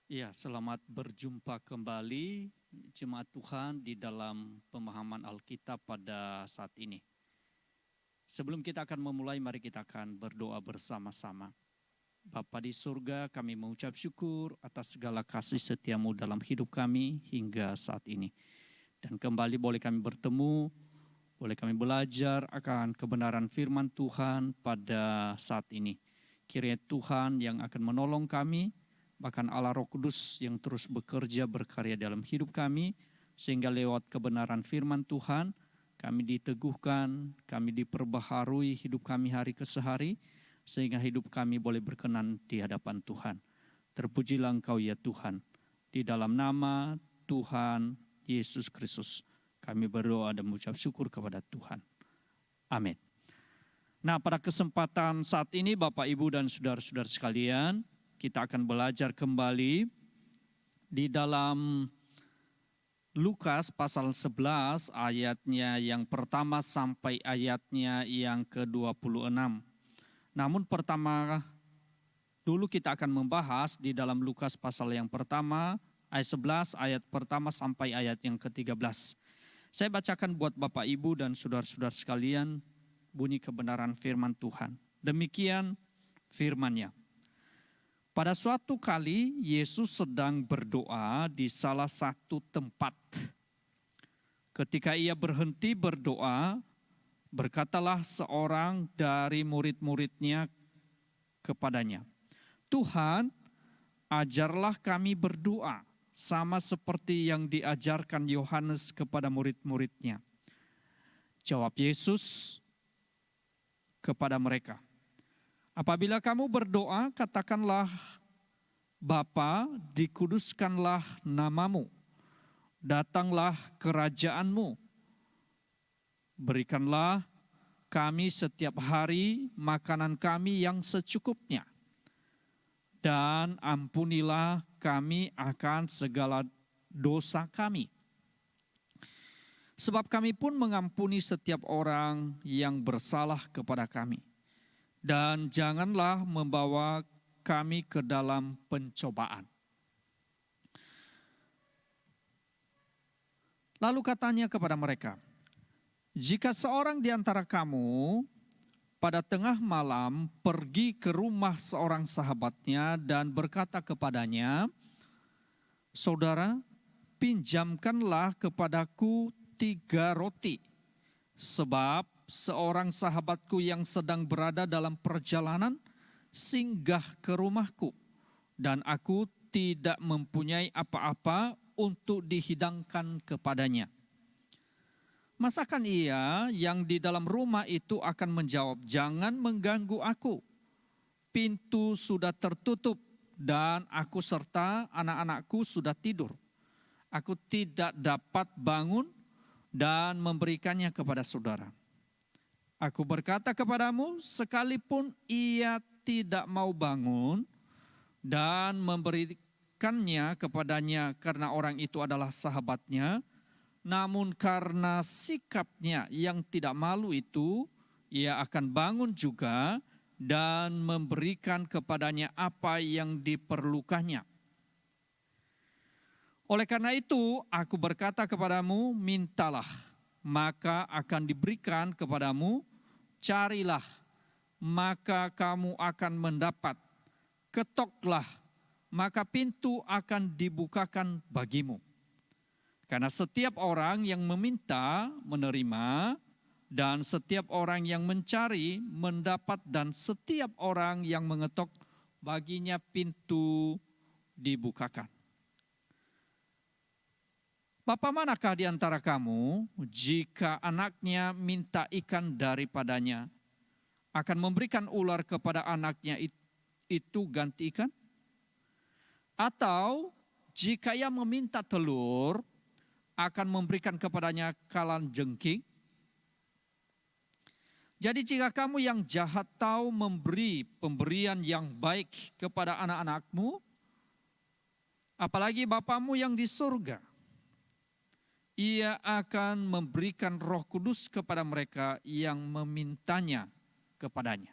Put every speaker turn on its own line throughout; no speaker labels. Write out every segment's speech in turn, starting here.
Ya, selamat berjumpa kembali jemaat Tuhan di dalam pemahaman Alkitab pada saat ini. Sebelum kita akan memulai, mari kita akan berdoa bersama-sama. Bapa di surga, kami mengucap syukur atas segala kasih setiamu dalam hidup kami hingga saat ini. Dan kembali boleh kami bertemu, boleh kami belajar akan kebenaran firman Tuhan pada saat ini. Kiranya Tuhan yang akan menolong kami, bahkan Allah Roh Kudus yang terus bekerja berkarya dalam hidup kami, sehingga lewat kebenaran firman Tuhan, kami diteguhkan, kami diperbaharui hidup kami hari ke hari, sehingga hidup kami boleh berkenan di hadapan Tuhan. Terpujilah Engkau ya Tuhan, di dalam nama Tuhan Yesus Kristus, kami berdoa dan mengucap syukur kepada Tuhan. Amin. Nah, pada kesempatan saat ini Bapak, Ibu, dan saudara-saudara sekalian, kita akan belajar kembali di dalam Lukas pasal 11 ayatnya yang pertama sampai ayatnya yang ke-26. Namun pertama dulu kita akan membahas di dalam Lukas pasal yang pertama ayat 11 ayat pertama sampai ayat yang ke-13. Saya bacakan buat Bapak, Ibu, dan saudara-saudara sekalian bunyi kebenaran firman Tuhan. Demikian firman-Nya. Pada suatu kali Yesus sedang berdoa di salah satu tempat. Ketika ia berhenti berdoa, berkatalah seorang dari murid-muridnya kepadanya, "Tuhan, ajarlah kami berdoa sama seperti yang diajarkan Yohanes kepada murid-muridnya." Jawab Yesus kepada mereka, "Apabila kamu berdoa, katakanlah, Bapa, dikuduskanlah namamu, datanglah kerajaanmu, berikanlah kami setiap hari makanan kami yang secukupnya, dan ampunilah kami akan segala dosa kami. Sebab kami pun mengampuni setiap orang yang bersalah kepada kami. Dan janganlah membawa kami ke dalam pencobaan." Lalu katanya kepada mereka, "Jika seorang di antara kamu pada tengah malam pergi ke rumah seorang sahabatnya dan berkata kepadanya, 'Saudara, pinjamkanlah kepadaku 3 roti, sebab seorang sahabatku yang sedang berada dalam perjalanan singgah ke rumahku, dan aku tidak mempunyai apa-apa untuk dihidangkan kepadanya.' Masakan ia yang di dalam rumah itu akan menjawab, 'Jangan mengganggu aku. Pintu sudah tertutup dan aku serta anak-anakku sudah tidur. Aku tidak dapat bangun dan memberikannya kepada saudara.' Aku berkata kepadamu, sekalipun ia tidak mau bangun dan memberikannya kepadanya karena orang itu adalah sahabatnya, namun karena sikapnya yang tidak malu itu, ia akan bangun juga dan memberikan kepadanya apa yang diperlukannya. Oleh karena itu, aku berkata kepadamu, mintalah, maka akan diberikan kepadamu, carilah, maka kamu akan mendapat, ketoklah, maka pintu akan dibukakan bagimu. Karena setiap orang yang meminta, menerima, dan setiap orang yang mencari, mendapat, dan setiap orang yang mengetok, baginya pintu dibukakan. Bapa manakah di antara kamu, jika anaknya minta ikan daripadanya, akan memberikan ular kepada anaknya itu ganti ikan? Atau jika ia meminta telur, akan memberikan kepadanya kalang jengking? Jadi jika kamu yang jahat tahu memberi pemberian yang baik kepada anak-anakmu, apalagi Bapamu yang di surga, ia akan memberikan Roh Kudus kepada mereka yang memintanya kepadanya.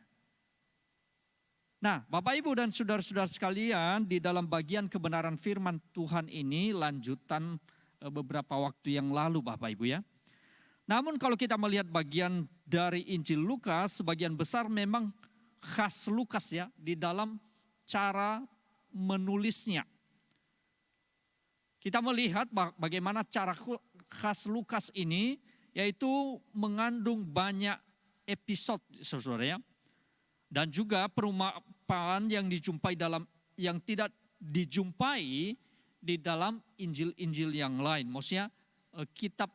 Nah, Bapak Ibu dan saudara-saudara sekalian, di dalam bagian kebenaran firman Tuhan ini lanjutan beberapa waktu yang lalu Bapak Ibu ya. Namun kalau kita melihat bagian dari Injil Lukas, sebagian besar memang khas Lukas ya, di dalam cara menulisnya. Kita melihat bagaimana cara khas Lukas ini, yaitu mengandung banyak episode, saudara ya. Dan juga perumpamaan yang yang tidak dijumpai di dalam Injil-Injil yang lain. Maksudnya kitab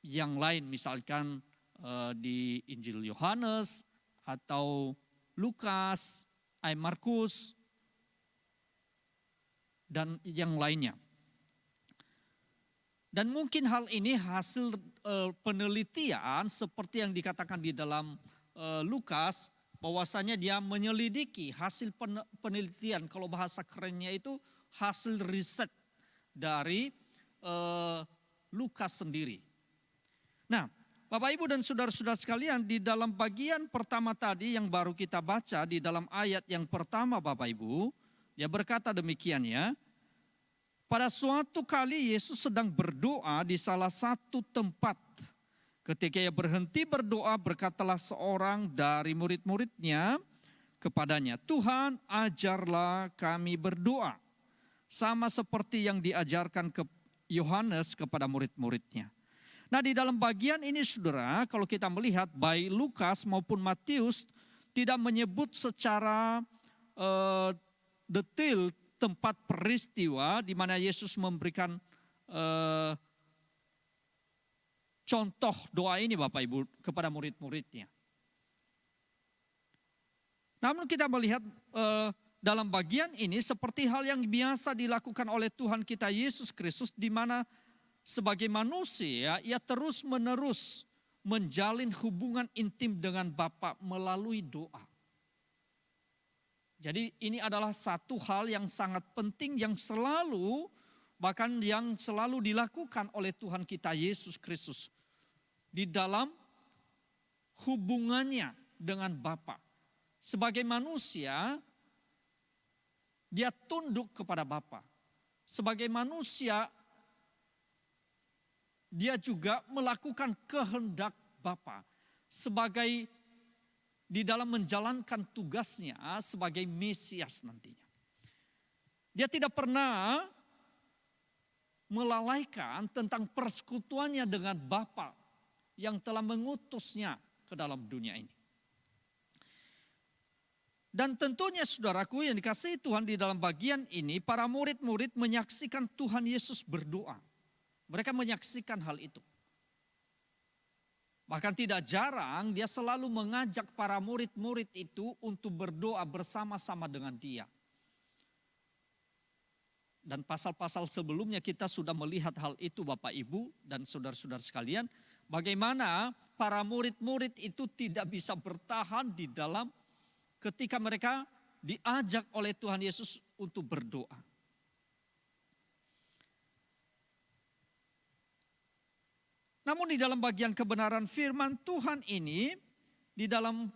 yang lain, misalkan di Injil Yohanes atau Lukas, Markus, dan yang lainnya. Dan mungkin hal ini hasil penelitian seperti yang dikatakan di dalam Lukas, bahwasanya dia menyelidiki hasil penelitian, kalau bahasa kerennya itu hasil riset dari Lukas sendiri. Nah, Bapak Ibu dan saudara-saudara sekalian, di dalam bagian pertama tadi yang baru kita baca, di dalam ayat yang pertama Bapak Ibu, dia berkata demikian ya. Pada suatu kali Yesus sedang berdoa di salah satu tempat. Ketika ia berhenti berdoa, berkatalah seorang dari murid-muridnya kepadanya, "Tuhan, ajarlah kami berdoa, sama seperti yang diajarkan ke Yohanes kepada murid-muridnya." Nah, di dalam bagian ini saudara, kalau kita melihat baik Lukas maupun Matius tidak menyebut secara detail tempat peristiwa di mana Yesus memberikan contoh doa ini Bapak Ibu kepada murid-muridnya. Namun kita melihat dalam bagian ini seperti hal yang biasa dilakukan oleh Tuhan kita Yesus Kristus, di mana sebagai manusia ia terus-menerus menjalin hubungan intim dengan Bapa melalui doa. Jadi ini adalah satu hal yang sangat penting yang selalu, bahkan yang selalu dilakukan oleh Tuhan kita Yesus Kristus di dalam hubungannya dengan Bapa. Sebagai manusia, dia tunduk kepada Bapa. Sebagai manusia, dia juga melakukan kehendak Bapa. Sebagai di dalam menjalankan tugasnya sebagai Mesias nantinya. Dia tidak pernah melalaikan tentang persekutuannya dengan Bapa yang telah mengutusnya ke dalam dunia ini. Dan tentunya saudaraku yang dikasihi Tuhan, di dalam bagian ini para murid-murid menyaksikan Tuhan Yesus berdoa. Mereka menyaksikan hal itu. Bahkan tidak jarang dia selalu mengajak para murid-murid itu untuk berdoa bersama-sama dengan dia. Dan pasal-pasal sebelumnya kita sudah melihat hal itu Bapak Ibu dan saudara-saudara sekalian. Bagaimana para murid-murid itu tidak bisa bertahan di dalam ketika mereka diajak oleh Tuhan Yesus untuk berdoa. Namun di dalam bagian kebenaran firman Tuhan ini, di dalam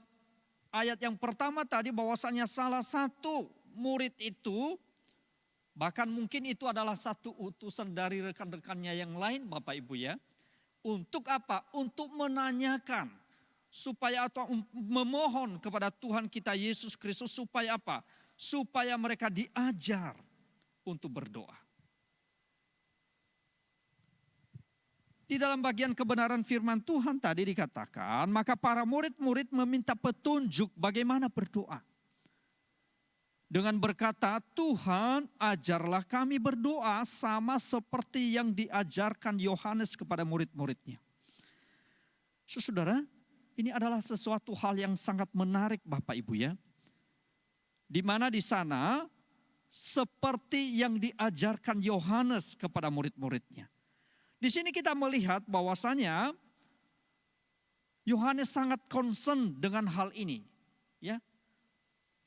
ayat yang pertama tadi bahwasanya salah satu murid itu, bahkan mungkin itu adalah satu utusan dari rekan-rekannya yang lain Bapak Ibu ya. Untuk apa? Untuk menanyakan supaya atau memohon kepada Tuhan kita Yesus Kristus supaya apa? Supaya mereka diajar untuk berdoa. Di dalam bagian kebenaran firman Tuhan tadi dikatakan, maka para murid-murid meminta petunjuk bagaimana berdoa. Dengan berkata, "Tuhan, ajarlah kami berdoa sama seperti yang diajarkan Yohanes kepada murid-muridnya." Saudara, ini adalah sesuatu hal yang sangat menarik Bapak Ibu ya. Di mana di sana seperti yang diajarkan Yohanes kepada murid-muridnya. Di sini kita melihat bahwasanya Yohanes sangat concern dengan hal ini, ya.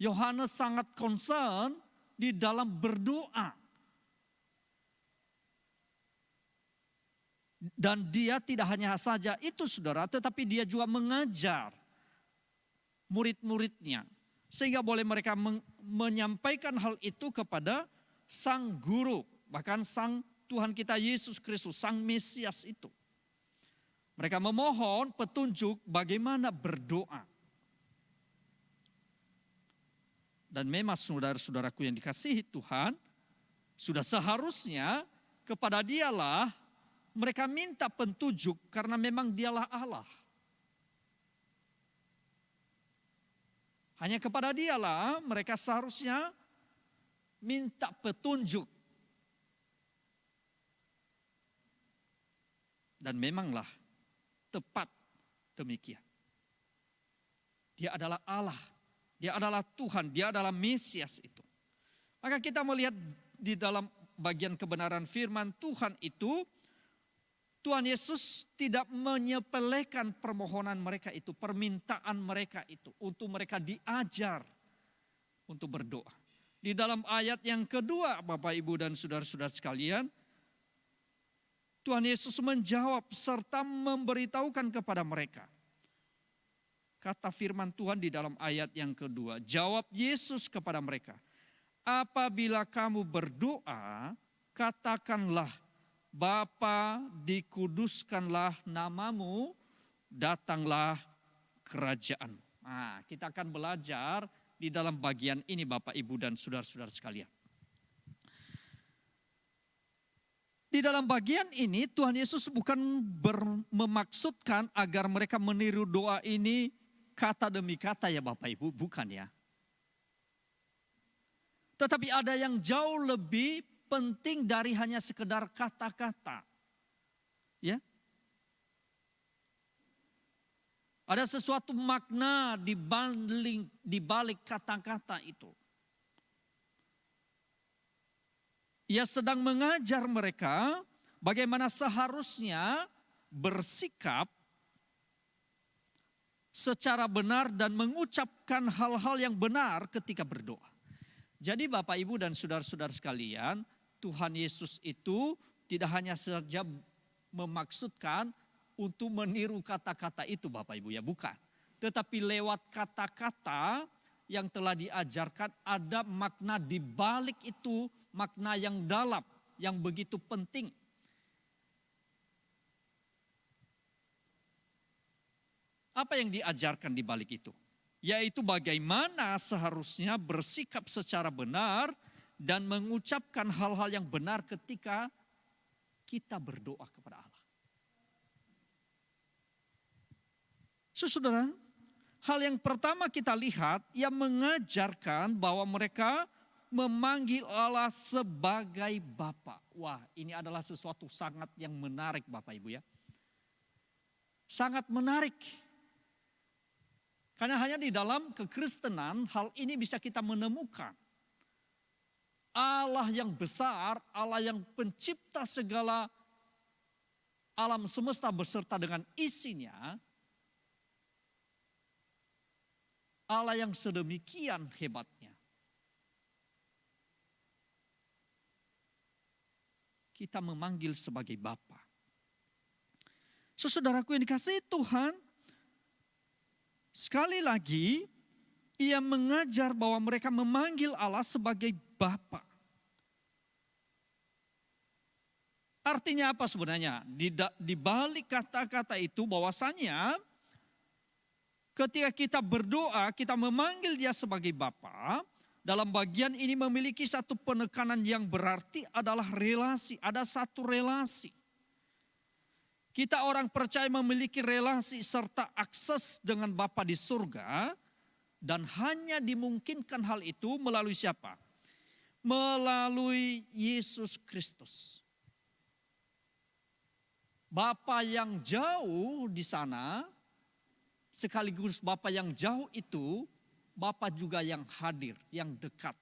Yohanes sangat concern di dalam berdoa. Dan dia tidak hanya saja itu saudara, tetapi dia juga mengajar murid-muridnya Sehingga boleh mereka menyampaikan hal itu kepada sang guru, bahkan sang Tuhan kita Yesus Kristus, sang Mesias itu. Mereka memohon petunjuk bagaimana berdoa. Dan memang saudara-saudaraku yang dikasihi Tuhan, sudah seharusnya kepada Dialah mereka minta petunjuk karena memang Dialah Allah. Hanya kepada Dialah mereka seharusnya minta petunjuk. Dan memanglah tepat demikian. Dia adalah Allah, Dia adalah Tuhan, Dia adalah Mesias itu. Maka kita melihat di dalam bagian kebenaran firman Tuhan itu, Tuhan Yesus tidak menyepelekan permohonan mereka itu, permintaan mereka itu, untuk mereka diajar untuk berdoa. Di dalam ayat yang kedua, Bapak, Ibu, dan saudara-saudara sekalian, Tuhan Yesus menjawab serta memberitahukan kepada mereka. Kata firman Tuhan di dalam ayat yang kedua, jawab Yesus kepada mereka, apabila kamu berdoa, katakanlah, Bapa, dikuduskanlah namamu, datanglah kerajaanmu. Nah, kita akan belajar di dalam bagian ini, Bapak, Ibu, dan saudara-saudara sekalian. Di dalam bagian ini Tuhan Yesus bukan memaksudkan agar mereka meniru doa ini kata demi kata ya Bapak Ibu, bukan ya. Tetapi ada yang jauh lebih penting dari hanya sekedar kata-kata. Ya. Ada sesuatu makna di balik kata-kata itu. Ia sedang mengajar mereka bagaimana seharusnya bersikap secara benar dan mengucapkan hal-hal yang benar ketika berdoa. Jadi Bapak, Ibu, dan saudara-saudara sekalian, Tuhan Yesus itu tidak hanya saja memaksudkan untuk meniru kata-kata itu Bapak, Ibu, ya bukan. Tetapi lewat kata-kata yang telah diajarkan ada makna di balik itu, makna yang dalam, yang begitu penting. Apa yang diajarkan di balik itu? Yaitu bagaimana seharusnya bersikap secara benar dan mengucapkan hal-hal yang benar ketika kita berdoa kepada Allah. Saudara, hal yang pertama kita lihat, ia mengajarkan bahwa mereka memanggil Allah sebagai Bapa. Wah, ini adalah sesuatu sangat yang menarik Bapak Ibu ya. Sangat menarik. Karena hanya di dalam kekristenan hal ini bisa kita menemukan. Allah yang besar, Allah yang pencipta segala alam semesta beserta dengan isinya. Allah yang sedemikian hebatnya. Kita memanggil sebagai Bapa. Saudaraku yang dikasihi Tuhan, sekali lagi ia mengajar bahwa mereka memanggil Allah sebagai Bapa. Artinya apa sebenarnya? Di balik kata-kata itu bahwasanya ketika kita berdoa, kita memanggil Dia sebagai Bapa. Dalam bagian ini memiliki satu penekanan yang berarti adalah relasi. Ada satu relasi. Kita orang percaya memiliki relasi serta akses dengan Bapa di surga. Dan hanya dimungkinkan hal itu melalui siapa? Melalui Yesus Kristus. Bapa yang jauh di sana, sekaligus Bapa yang jauh itu, Bapa juga yang hadir, yang dekat.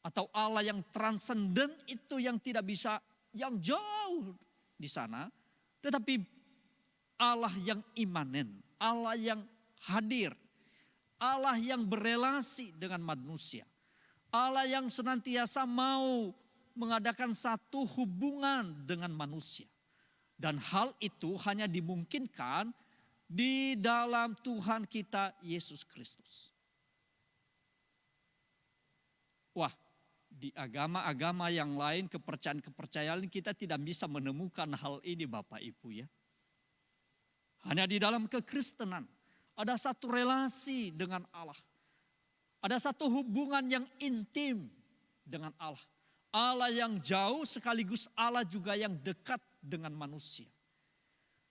Atau Allah yang transenden itu yang tidak bisa, yang jauh di sana. Tetapi Allah yang imanen, Allah yang hadir. Allah yang berelasi dengan manusia. Allah yang senantiasa mau mengadakan satu hubungan dengan manusia. Dan hal itu hanya dimungkinkan di dalam Tuhan kita Yesus Kristus. Wah, di agama-agama yang lain, kepercayaan-kepercayaan kita tidak bisa menemukan hal ini Bapak Ibu ya. Hanya di dalam kekristenan ada satu relasi dengan Allah. Ada satu hubungan yang intim dengan Allah. Allah yang jauh sekaligus Allah juga yang dekat dengan manusia.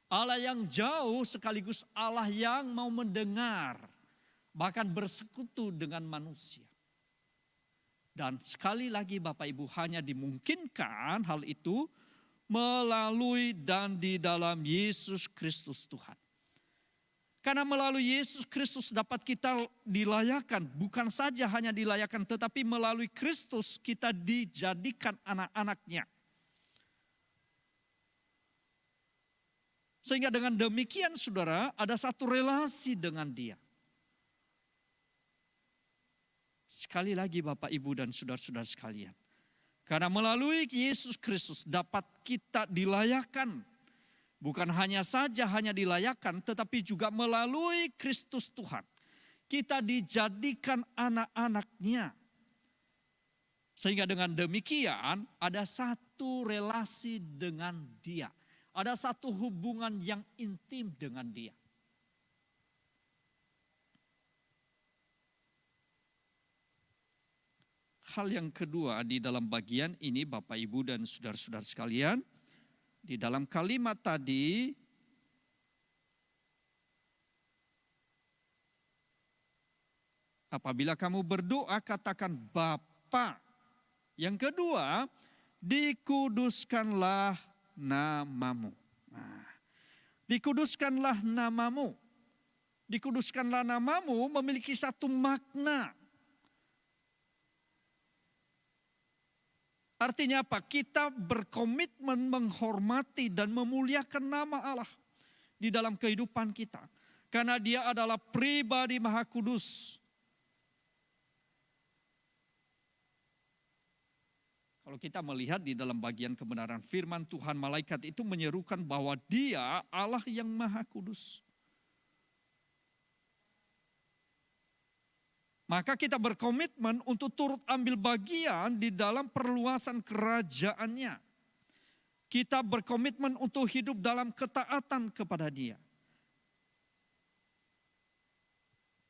Allah yang jauh sekaligus Allah yang mau mendengar, bahkan bersekutu dengan manusia. Dan sekali lagi Bapak Ibu, hanya dimungkinkan hal itu melalui dan di dalam Yesus Kristus Tuhan. Karena melalui Yesus Kristus dapat kita dilayakan, bukan saja hanya dilayakan, tetapi melalui Kristus kita dijadikan anak-anaknya. Sehingga dengan demikian saudara ada satu relasi dengan Dia. Sekali lagi Bapak Ibu dan saudara-saudara sekalian. Karena melalui Yesus Kristus dapat kita dilayakan. Bukan hanya dilayakan tetapi juga melalui Kristus Tuhan. Kita dijadikan anak-anaknya. Sehingga dengan demikian ada satu relasi dengan Dia. Ada satu hubungan yang intim dengan Dia. Hal yang kedua di dalam bagian ini Bapak Ibu dan saudara-saudara sekalian. Di dalam kalimat tadi. Apabila kamu berdoa katakan Bapa. Yang kedua, dikuduskanlah namamu. Nah, dikuduskanlah namamu. Dikuduskanlah namamu memiliki satu makna. Artinya apa? Kita berkomitmen menghormati dan memuliakan nama Allah di dalam kehidupan kita. Karena Dia adalah pribadi Maha Kudus. Kalau kita melihat di dalam bagian kebenaran firman Tuhan, malaikat itu menyerukan bahwa Dia Allah yang Maha Kudus. Maka kita berkomitmen untuk turut ambil bagian di dalam perluasan kerajaan-Nya. Kita berkomitmen untuk hidup dalam ketaatan kepada Dia.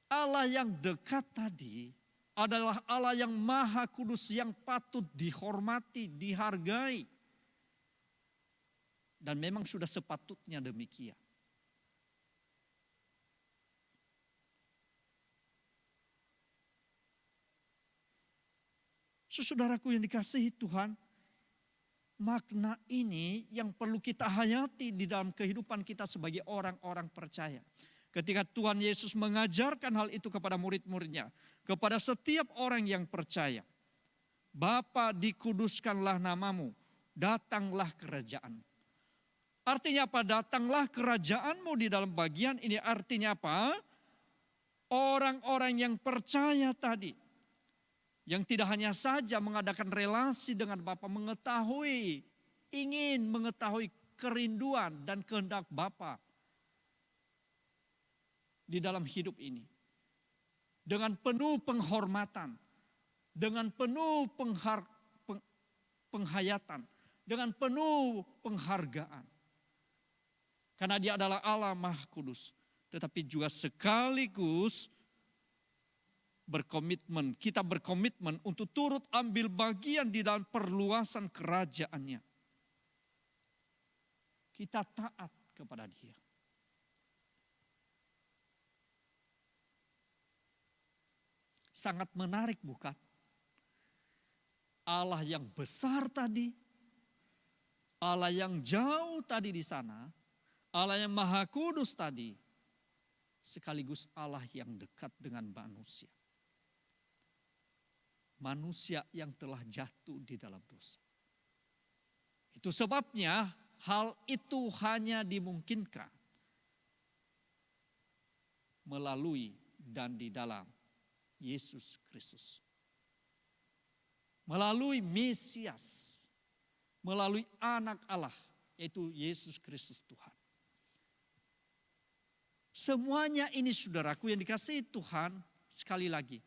Allah yang dekat tadi adalah Allah yang Maha Kudus yang patut dihormati, dihargai. Dan memang sudah sepatutnya demikian. Saudaraku yang dikasihi Tuhan, makna ini yang perlu kita hayati di dalam kehidupan kita sebagai orang-orang percaya. Ketika Tuhan Yesus mengajarkan hal itu kepada murid-muridnya, kepada setiap orang yang percaya. Bapa, dikuduskanlah namamu, datanglah kerajaan. Artinya apa? Datanglah kerajaanmu di dalam bagian ini artinya apa? Orang-orang yang percaya tadi. Yang tidak hanya saja mengadakan relasi dengan Bapa, ingin mengetahui kerinduan dan kehendak Bapa di dalam hidup ini. Dengan penuh penghormatan, dengan penuh penghayatan, dengan penuh penghargaan. Karena Dia adalah Allah Maha Kudus, tetapi juga sekaligus kita berkomitmen untuk turut ambil bagian di dalam perluasan kerajaan-Nya. Kita taat kepada Dia. Sangat menarik bukan? Allah yang besar tadi, Allah yang jauh tadi di sana, Allah yang Maha Kudus tadi, sekaligus Allah yang dekat dengan manusia. Manusia yang telah jatuh di dalam dosa. Itu sebabnya hal itu hanya dimungkinkan melalui dan di dalam Yesus Kristus. Melalui Mesias, melalui anak Allah, yaitu Yesus Kristus Tuhan. Semuanya ini saudaraku yang dikasihi Tuhan, sekali lagi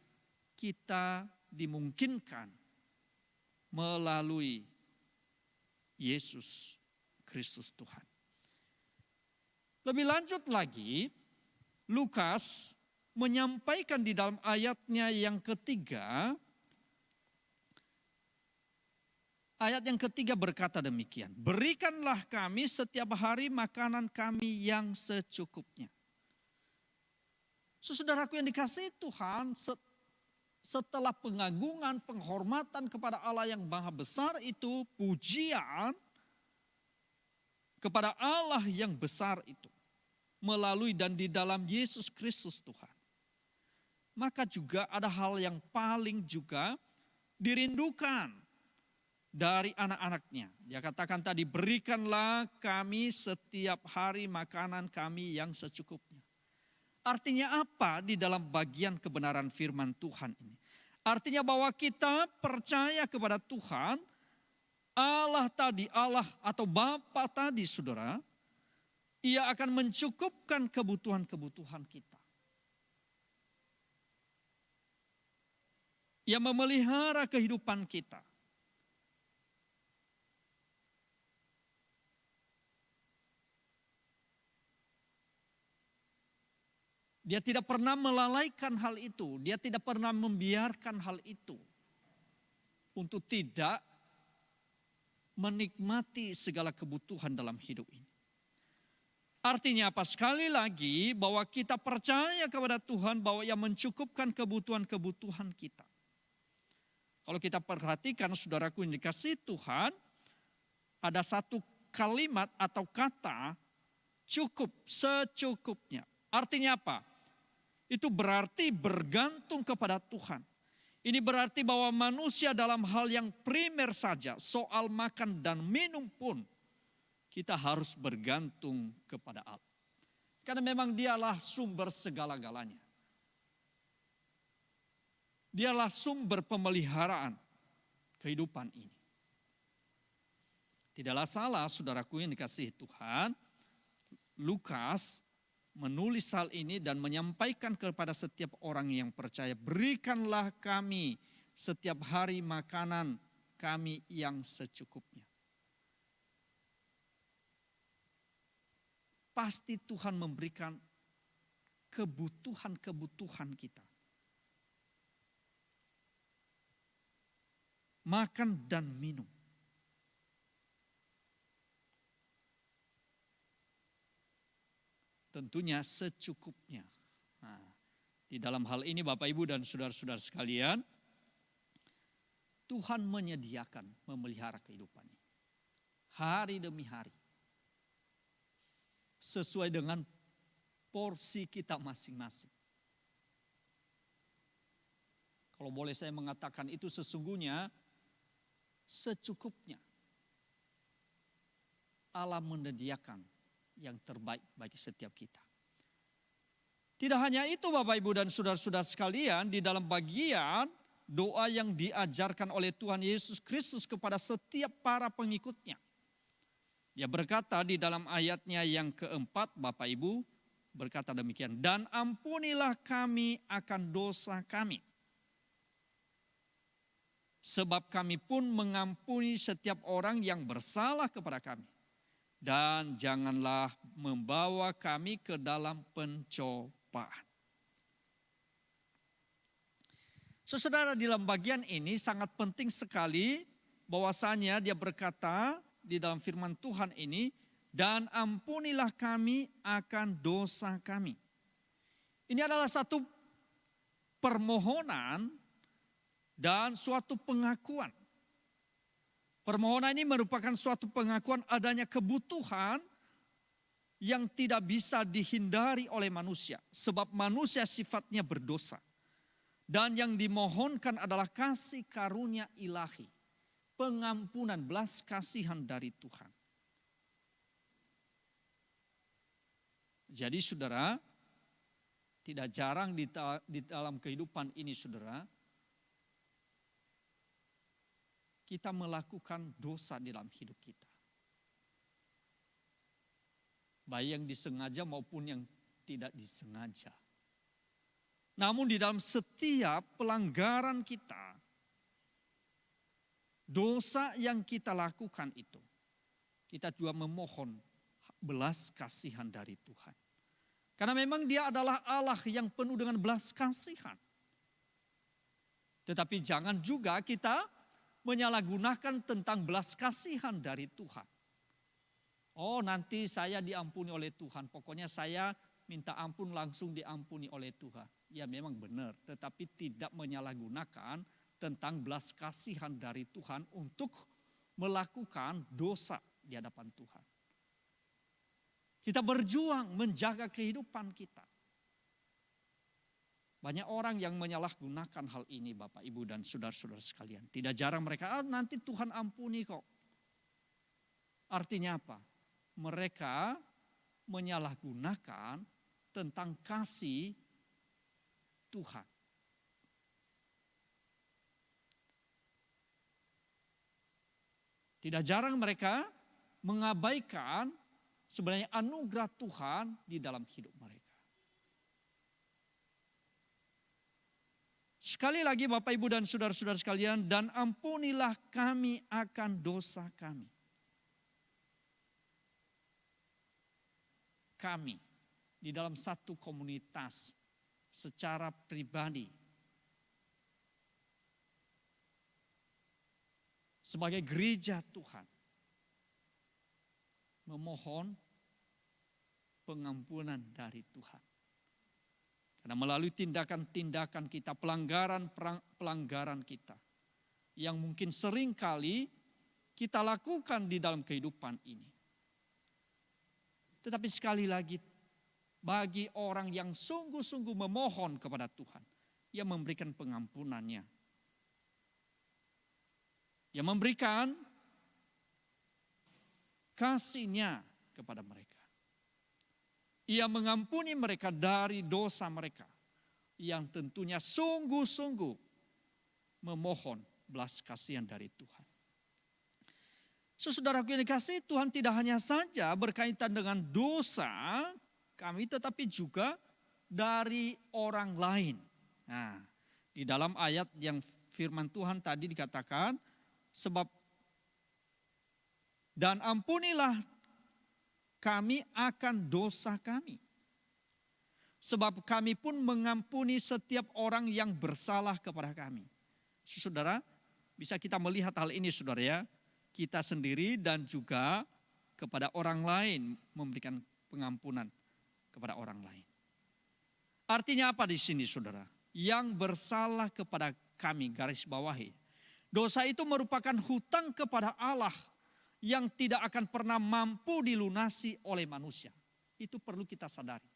kita dimungkinkan melalui Yesus Kristus Tuhan. Lebih lanjut lagi, Lukas menyampaikan di dalam ayatnya yang ketiga, ayat yang ketiga berkata demikian, berikanlah kami setiap hari makanan kami yang secukupnya. Saudaraku yang dikasihi Tuhan, setelah pengagungan, penghormatan kepada Allah yang maha besar itu, pujian kepada Allah yang besar itu, melalui dan di dalam Yesus Kristus Tuhan. Maka juga ada hal yang paling juga dirindukan dari anak-anaknya. Dia katakan tadi, berikanlah kami setiap hari makanan kami yang secukupnya. Artinya apa di dalam bagian kebenaran firman Tuhan ini? Artinya bahwa kita percaya kepada Tuhan, Allah tadi, Allah atau Bapa tadi saudara, Ia akan mencukupkan kebutuhan-kebutuhan kita. Ia memelihara kehidupan kita. Dia tidak pernah melalaikan hal itu. Dia tidak pernah membiarkan hal itu untuk tidak menikmati segala kebutuhan dalam hidup ini. Artinya apa? Sekali lagi bahwa kita percaya kepada Tuhan bahwa Ia mencukupkan kebutuhan-kebutuhan kita. Kalau kita perhatikan saudaraku yang dikasihi Tuhan, ada satu kalimat atau kata cukup, secukupnya. Artinya apa? Itu berarti bergantung kepada Tuhan. Ini berarti bahwa manusia dalam hal yang primer saja, soal makan dan minum pun, kita harus bergantung kepada Allah. Karena memang Dialah sumber segala-galanya. Dialah sumber pemeliharaan kehidupan ini. Tidaklah salah saudaraku yang dikasihi Tuhan, Lukas menulis hal ini dan menyampaikan kepada setiap orang yang percaya, berikanlah kami setiap hari makanan kami yang secukupnya. Pasti Tuhan memberikan kebutuhan-kebutuhan kita. Makan dan minum. Tentunya secukupnya. Nah, di dalam hal ini Bapak Ibu dan saudara-saudara sekalian, Tuhan menyediakan memelihara kehidupan ini. Hari demi hari. Sesuai dengan porsi kita masing-masing. Kalau boleh saya mengatakan itu sesungguhnya secukupnya. Allah menyediakan yang terbaik bagi setiap kita. Tidak hanya itu Bapak Ibu dan saudara-saudara sekalian, di dalam bagian doa yang diajarkan oleh Tuhan Yesus Kristus kepada setiap para pengikutnya. Dia berkata di dalam ayatnya yang keempat, Bapak Ibu berkata demikian, dan ampunilah kami akan dosa kami. Sebab kami pun mengampuni setiap orang yang bersalah kepada kami. Dan janganlah membawa kami ke dalam pencobaan. Saudara, di dalam bagian ini sangat penting sekali bahwasanya dia berkata di dalam firman Tuhan ini, dan ampunilah kami akan dosa kami. Ini adalah satu permohonan dan suatu pengakuan. Permohonan ini merupakan suatu pengakuan adanya kebutuhan yang tidak bisa dihindari oleh manusia. Sebab manusia sifatnya berdosa. Dan yang dimohonkan adalah kasih karunia ilahi. Pengampunan, belas kasihan dari Tuhan. Jadi saudara, tidak jarang di dalam kehidupan ini saudara, kita melakukan dosa di dalam hidup kita. Baik yang disengaja maupun yang tidak disengaja. Namun di dalam setiap pelanggaran kita, dosa yang kita lakukan itu, kita juga memohon belas kasihan dari Tuhan. Karena memang Dia adalah Allah yang penuh dengan belas kasihan. Tetapi jangan juga kita menyalahgunakan tentang belas kasihan dari Tuhan. Oh, nanti saya diampuni oleh Tuhan, pokoknya saya minta ampun langsung diampuni oleh Tuhan. Ya memang benar, tetapi tidak menyalahgunakan tentang belas kasihan dari Tuhan untuk melakukan dosa di hadapan Tuhan. Kita berjuang menjaga kehidupan kita. Banyak orang yang menyalahgunakan hal ini, Bapak, Ibu, dan saudara-saudara sekalian. Tidak jarang mereka, nanti Tuhan ampuni kok. Artinya apa? Mereka menyalahgunakan tentang kasih Tuhan. Tidak jarang mereka mengabaikan sebenarnya anugerah Tuhan di dalam hidup mereka. Sekali lagi Bapak, Ibu, dan saudara-saudara sekalian, dan ampunilah kami akan dosa kami. Kami di dalam satu komunitas secara pribadi sebagai gereja Tuhan memohon pengampunan dari Tuhan. Karena melalui tindakan-tindakan kita, pelanggaran kita yang mungkin sering kali kita lakukan di dalam kehidupan ini. Tetapi sekali lagi, bagi orang yang sungguh-sungguh memohon kepada Tuhan, Ia memberikan pengampunannya. Ia memberikan kasih-Nya kepada mereka. Ia mengampuni mereka dari dosa mereka yang tentunya sungguh-sungguh memohon belas kasihan dari Tuhan. Saudaraku yang dikasihi Tuhan, tidak hanya saja berkaitan dengan dosa kami, tetapi juga dari orang lain. Nah, di dalam ayat yang firman Tuhan tadi dikatakan, sebab dan ampunilah kami akan dosa kami. Sebab kami pun mengampuni setiap orang yang bersalah kepada kami. Saudara, bisa kita melihat hal ini, saudara ya. Kita sendiri dan juga kepada orang lain memberikan pengampunan kepada orang lain. Artinya apa di sini, saudara? Yang bersalah kepada kami, garis bawahi. Dosa itu merupakan hutang kepada Allah yang tidak akan pernah mampu dilunasi oleh manusia. Itu perlu kita sadari.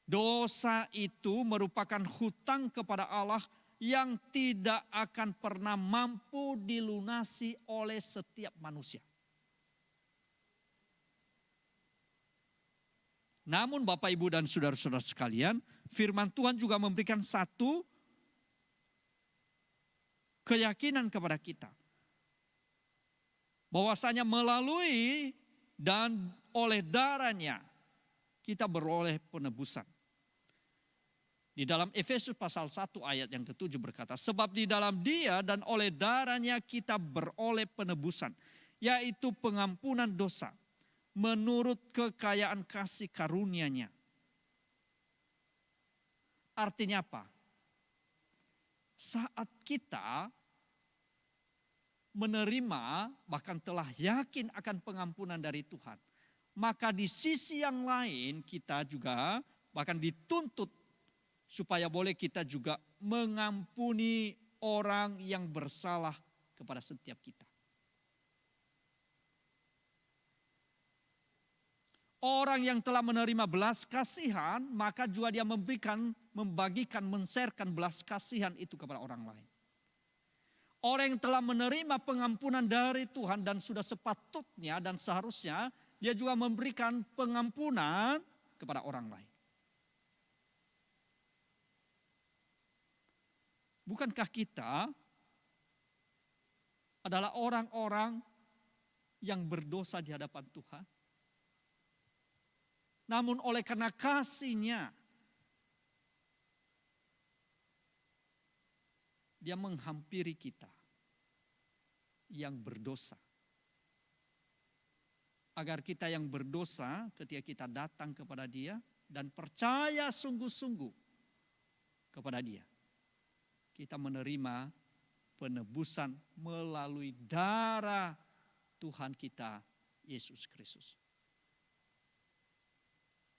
Dosa itu merupakan hutang kepada Allah yang tidak akan pernah mampu dilunasi oleh setiap manusia. Namun Bapak, Ibu, dan saudara-saudara sekalian, firman Tuhan juga memberikan satu keyakinan kepada kita. Bahwasanya melalui dan oleh darahnya kita beroleh penebusan. Di dalam Efesus pasal 1 ayat yang ke-7 berkata, sebab di dalam Dia dan oleh darahnya kita beroleh penebusan, yaitu pengampunan dosa, menurut kekayaan kasih karunia-Nya. Artinya apa? Saat kita menerima, bahkan telah yakin akan pengampunan dari Tuhan, maka di sisi yang lain kita juga bahkan dituntut supaya boleh kita juga mengampuni orang yang bersalah kepada setiap kita. Orang yang telah menerima belas kasihan, maka juga dia membagikan, men-sharekan belas kasihan itu kepada orang lain. Orang yang telah menerima pengampunan dari Tuhan dan sudah sepatutnya dan seharusnya dia juga memberikan pengampunan kepada orang lain. Bukankah kita adalah orang-orang yang berdosa di hadapan Tuhan? Namun oleh karena kasih-Nya, Dia menghampiri kita yang berdosa. Agar kita yang berdosa ketika kita datang kepada Dia dan percaya sungguh-sungguh kepada Dia, kita menerima penebusan melalui darah Tuhan kita Yesus Kristus.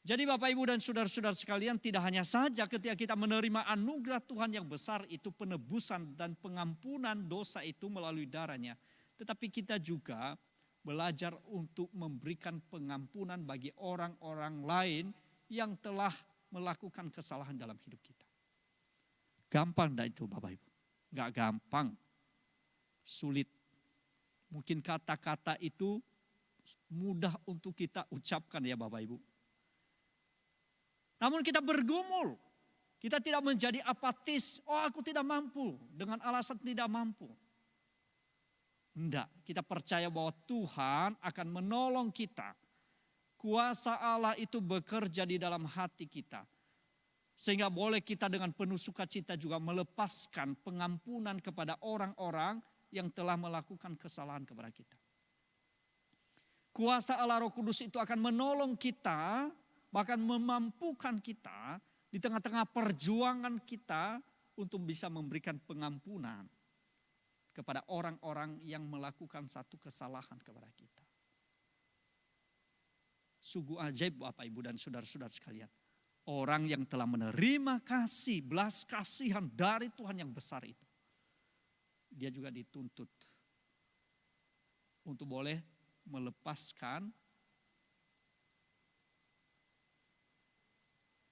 Jadi Bapak Ibu dan saudara-saudara sekalian, tidak hanya saja ketika kita menerima anugerah Tuhan yang besar itu, penebusan dan pengampunan dosa itu melalui darahnya, tetapi kita juga belajar untuk memberikan pengampunan bagi orang-orang lain yang telah melakukan kesalahan dalam hidup kita. Gampang enggak itu Bapak Ibu? Enggak gampang, sulit. Mungkin kata-kata itu mudah untuk kita ucapkan ya Bapak Ibu. Namun kita bergumul, kita tidak menjadi apatis, oh aku tidak mampu, dengan alasan tidak mampu. Enggak, kita percaya bahwa Tuhan akan menolong kita. Kuasa Allah itu bekerja di dalam hati kita. Sehingga boleh kita dengan penuh sukacita juga melepaskan pengampunan kepada orang-orang yang telah melakukan kesalahan kepada kita. Kuasa Allah Roh Kudus itu akan menolong kita, bahkan memampukan kita di tengah-tengah perjuangan kita untuk bisa memberikan pengampunan kepada orang-orang yang melakukan satu kesalahan kepada kita. Sungguh ajaib Bapak Ibu dan saudara-saudara sekalian. Orang yang telah menerima kasih, belas kasihan dari Tuhan yang besar itu, dia juga dituntut untuk boleh melepaskan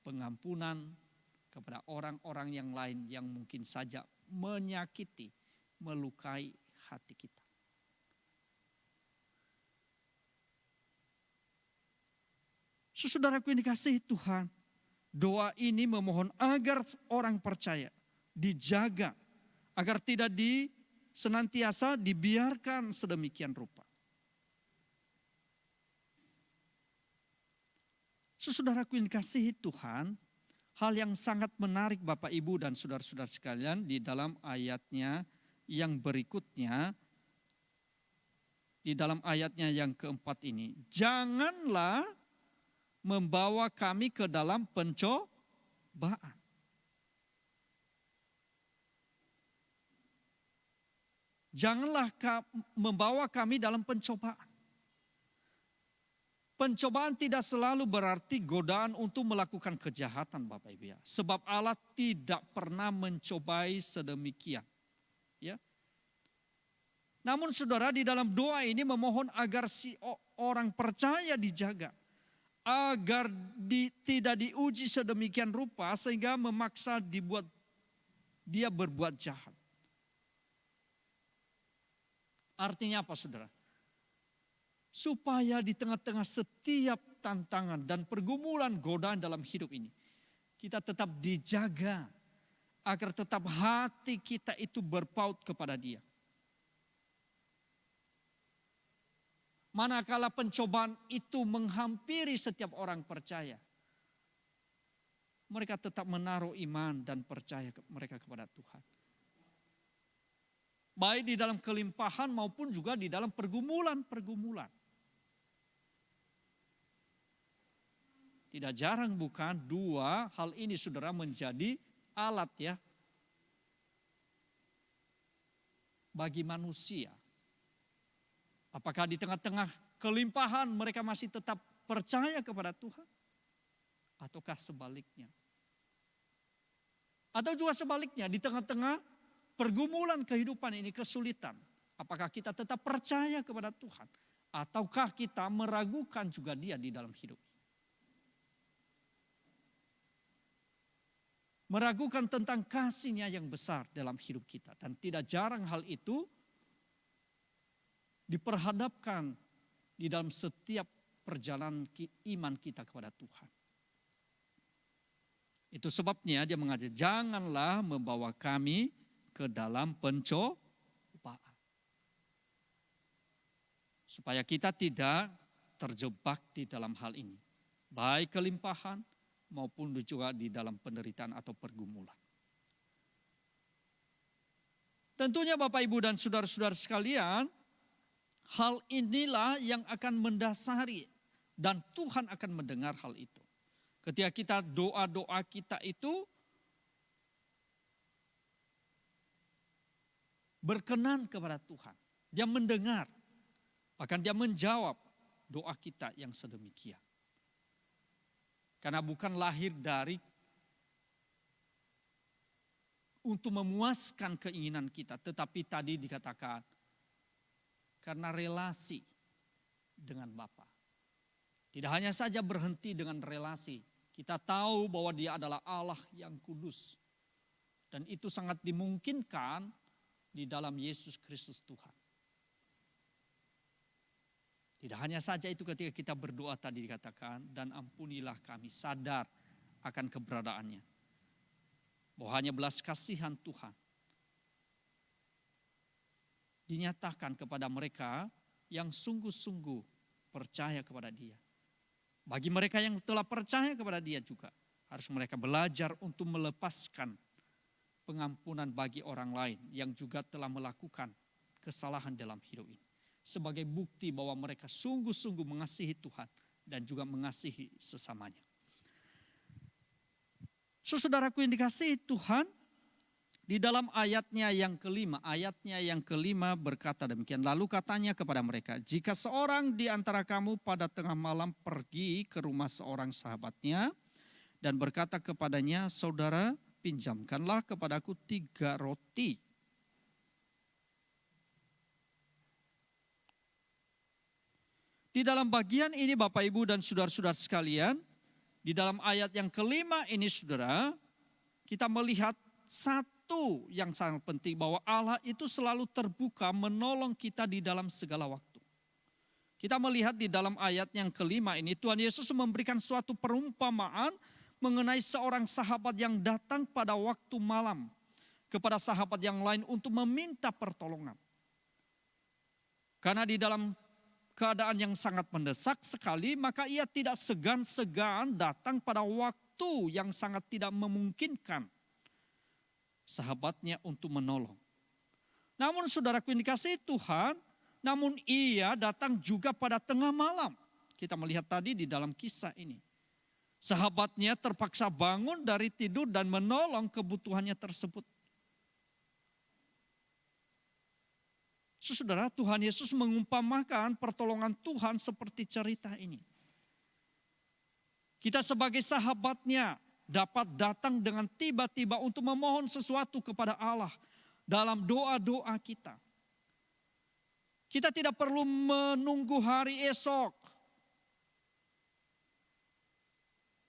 pengampunan kepada orang-orang yang lain yang mungkin saja menyakiti, melukai hati kita. Saudaraku yang dikasihi Tuhan, doa ini memohon agar orang percaya dijaga, agar tidak senantiasa dibiarkan sedemikian rupa. Saudaraku yang dikasihi Tuhan, hal yang sangat menarik Bapak Ibu dan saudara-saudara sekalian di dalam ayatnya yang berikutnya, di dalam ayatnya yang keempat ini. Janganlah membawa kami ke dalam pencobaan. Janganlah membawa kami dalam pencobaan. Pencobaan tidak selalu berarti godaan untuk melakukan kejahatan Bapak Ibu ya. Sebab Allah tidak pernah mencobai sedemikian. Ya. Namun saudara di dalam doa ini memohon agar si orang percaya dijaga. Agar tidak diuji sedemikian rupa sehingga memaksa dia berbuat jahat. Artinya apa saudara? Supaya di tengah-tengah setiap tantangan dan pergumulan godaan dalam hidup ini, kita tetap dijaga agar tetap hati kita itu berpaut kepada Dia. Manakala pencobaan itu menghampiri setiap orang percaya, mereka tetap menaruh iman dan percaya mereka kepada Tuhan. Baik di dalam kelimpahan maupun juga di dalam pergumulan-pergumulan. Tidak jarang bukan dua hal ini saudara menjadi alat ya bagi manusia. Apakah di tengah-tengah kelimpahan mereka masih tetap percaya kepada Tuhan? Ataukah sebaliknya? Atau juga sebaliknya di tengah-tengah pergumulan kehidupan ini, kesulitan. Apakah kita tetap percaya kepada Tuhan? Ataukah kita meragukan juga Dia di dalam hidup? Meragukan tentang kasih-Nya yang besar dalam hidup kita. Dan tidak jarang hal itu diperhadapkan di dalam setiap perjalanan iman kita kepada Tuhan. Itu sebabnya dia mengajar, janganlah membawa kami ke dalam pencobaan. Supaya kita tidak terjebak di dalam hal ini. baik kelimpahan maupun juga di dalam penderitaan atau pergumulan. Tentunya Bapak, Ibu, dan saudara-saudara sekalian, hal inilah yang akan mendasari dan Tuhan akan mendengar hal itu. Ketika kita doa-doa kita itu berkenan kepada Tuhan. Dia mendengar, bahkan dia menjawab doa kita yang sedemikian. Karena bukan lahir dari untuk memuaskan keinginan kita, tetapi tadi dikatakan karena relasi dengan Bapa. Tidak hanya saja berhenti dengan relasi, kita tahu bahwa Dia adalah Allah yang kudus. Dan itu sangat dimungkinkan di dalam Yesus Kristus Tuhan. Tidak hanya saja itu, ketika kita berdoa tadi dikatakan, dan ampunilah kami, sadar akan keberadaannya. Bahwa hanya belas kasihan Tuhan dinyatakan kepada mereka yang sungguh-sungguh percaya kepada Dia. Bagi mereka yang telah percaya kepada Dia juga, harus mereka belajar untuk melepaskan pengampunan bagi orang lain yang juga telah melakukan kesalahan dalam hidup ini. Sebagai bukti bahwa mereka sungguh-sungguh mengasihi Tuhan dan juga mengasihi sesamanya. Saudaraku yang dikasihi Tuhan, di dalam ayatnya yang kelima berkata demikian. Lalu katanya kepada mereka, jika seorang di antara kamu pada tengah malam pergi ke rumah seorang sahabatnya dan berkata kepadanya, saudara, pinjamkanlah kepadaku 3 roti. Di dalam bagian ini Bapak, Ibu, dan saudara-saudara sekalian, di dalam ayat yang kelima ini saudara, kita melihat satu yang sangat penting, bahwa Allah itu selalu terbuka menolong kita di dalam segala waktu. Kita melihat di dalam ayat yang kelima ini, Tuhan Yesus memberikan suatu perumpamaan mengenai seorang sahabat yang datang pada waktu malam kepada sahabat yang lain untuk meminta pertolongan. Karena di dalam keadaan yang sangat mendesak sekali, maka ia tidak segan-segan datang pada waktu yang sangat tidak memungkinkan sahabatnya untuk menolong. Namun saudaraku yang dikasihi Tuhan, namun ia datang juga pada tengah malam. Kita melihat tadi di dalam kisah ini. Sahabatnya terpaksa bangun dari tidur dan menolong kebutuhannya tersebut. Saudara, Tuhan Yesus mengumpamakan pertolongan Tuhan seperti cerita ini. Kita sebagai sahabatnya dapat datang dengan tiba-tiba untuk memohon sesuatu kepada Allah dalam doa-doa kita. Kita tidak perlu menunggu hari esok.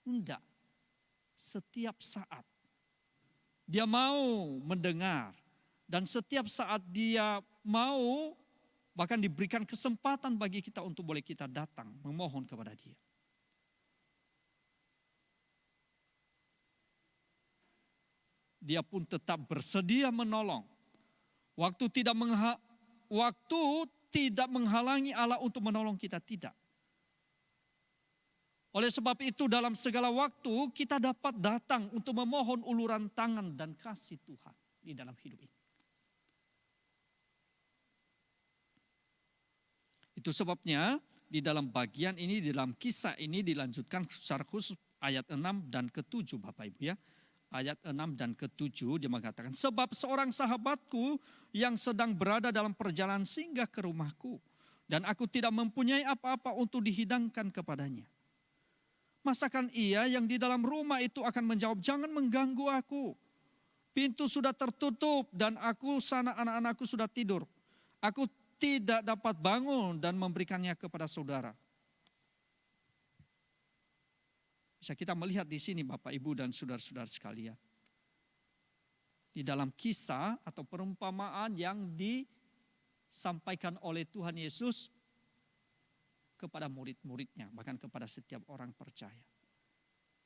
Enggak. Setiap saat Dia mau mendengar. Dan setiap saat Dia mau, bahkan diberikan kesempatan bagi kita untuk boleh kita datang memohon kepada Dia. Dia pun tetap bersedia menolong. Waktu tidak menghalangi Allah untuk menolong kita, tidak. Oleh sebab itu dalam segala waktu kita dapat datang untuk memohon uluran tangan dan kasih Tuhan di dalam hidup ini. Itu sebabnya di dalam bagian ini, di dalam kisah ini dilanjutkan secara khusus ayat 6 dan ke-7 Bapak Ibu ya. Ayat 6 dan ke-7 dia mengatakan, sebab seorang sahabatku yang sedang berada dalam perjalanan singgah ke rumahku. Dan aku tidak mempunyai apa-apa untuk dihidangkan kepadanya. Masakan ia yang di dalam rumah itu akan menjawab, jangan mengganggu aku. Pintu sudah tertutup dan anak-anakku sudah tidur. Aku tidak dapat bangun dan memberikannya kepada saudara. Bisa kita melihat di sini Bapak, Ibu, dan saudara-saudara sekalian. Di dalam kisah atau perumpamaan yang disampaikan oleh Tuhan Yesus kepada murid-muridnya, bahkan kepada setiap orang percaya.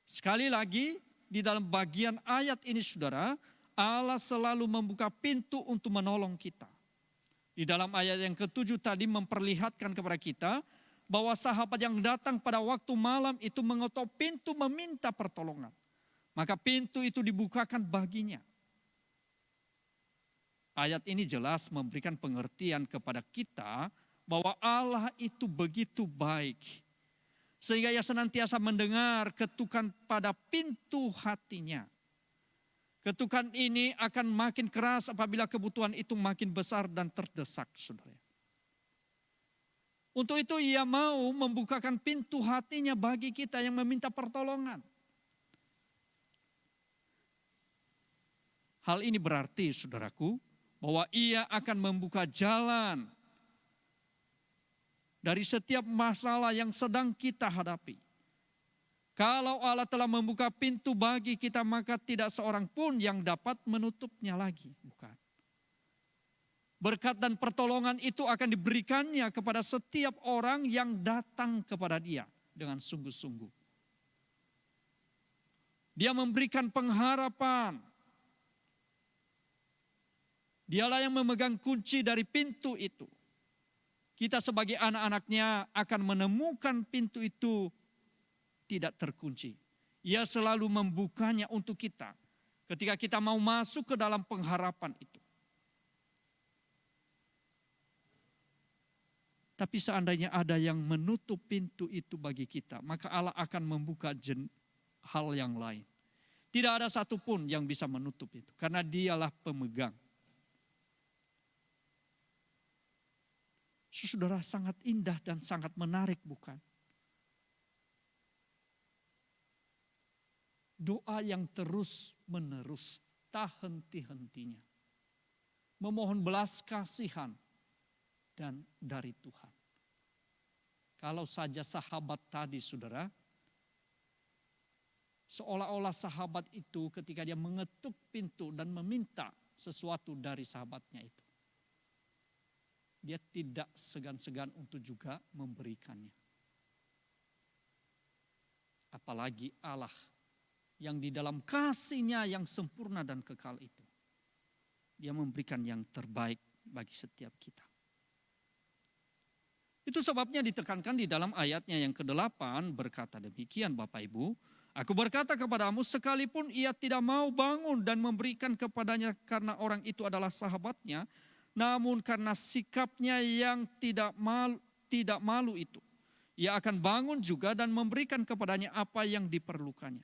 Sekali lagi, di dalam bagian ayat ini saudara, Allah selalu membuka pintu untuk menolong kita. Di dalam ayat yang ke-7 tadi memperlihatkan kepada kita bahwa sahabat yang datang pada waktu malam itu mengetok pintu meminta pertolongan. Maka pintu itu dibukakan baginya. Ayat ini jelas memberikan pengertian kepada kita bahwa Allah itu begitu baik. Sehingga ia senantiasa mendengar ketukan pada pintu hatinya. Ketukan ini akan makin keras apabila kebutuhan itu makin besar dan terdesak, saudara. Untuk itu ia mau membukakan pintu hatinya bagi kita yang meminta pertolongan. Hal ini berarti, saudaraku, bahwa ia akan membuka jalan dari setiap masalah yang sedang kita hadapi. Kalau Allah telah membuka pintu bagi kita, maka tidak seorang pun yang dapat menutupnya lagi. Bukan. Berkat dan pertolongan itu akan diberikannya kepada setiap orang yang datang kepada Dia dengan sungguh-sungguh. Dia memberikan pengharapan. Dialah yang memegang kunci dari pintu itu. Kita sebagai anak-anaknya akan menemukan pintu itu tidak terkunci. Ia selalu membukanya untuk kita ketika kita mau masuk ke dalam pengharapan itu. Tapi seandainya ada yang menutup pintu itu bagi kita, maka Allah akan membuka hal yang lain. Tidak ada satupun yang bisa menutup itu, karena Dialah pemegang. Saudara, sangat indah dan sangat menarik, bukan? Doa yang terus menerus, tak henti-hentinya. Memohon belas kasihan dan dari Tuhan. Kalau saja sahabat tadi, saudara, seolah-olah sahabat itu ketika dia mengetuk pintu dan meminta sesuatu dari sahabatnya itu, dia tidak segan-segan untuk juga memberikannya. Apalagi Allah yang di dalam kasih-Nya yang sempurna dan kekal itu, Dia memberikan yang terbaik bagi setiap kita. Itu sebabnya ditekankan di dalam ayatnya yang ke-8 berkata demikian, Bapak Ibu, aku berkata kepadamu sekalipun ia tidak mau bangun dan memberikan kepadanya karena orang itu adalah sahabatnya, namun karena sikapnya yang tidak malu itu, ia akan bangun juga dan memberikan kepadanya apa yang diperlukannya.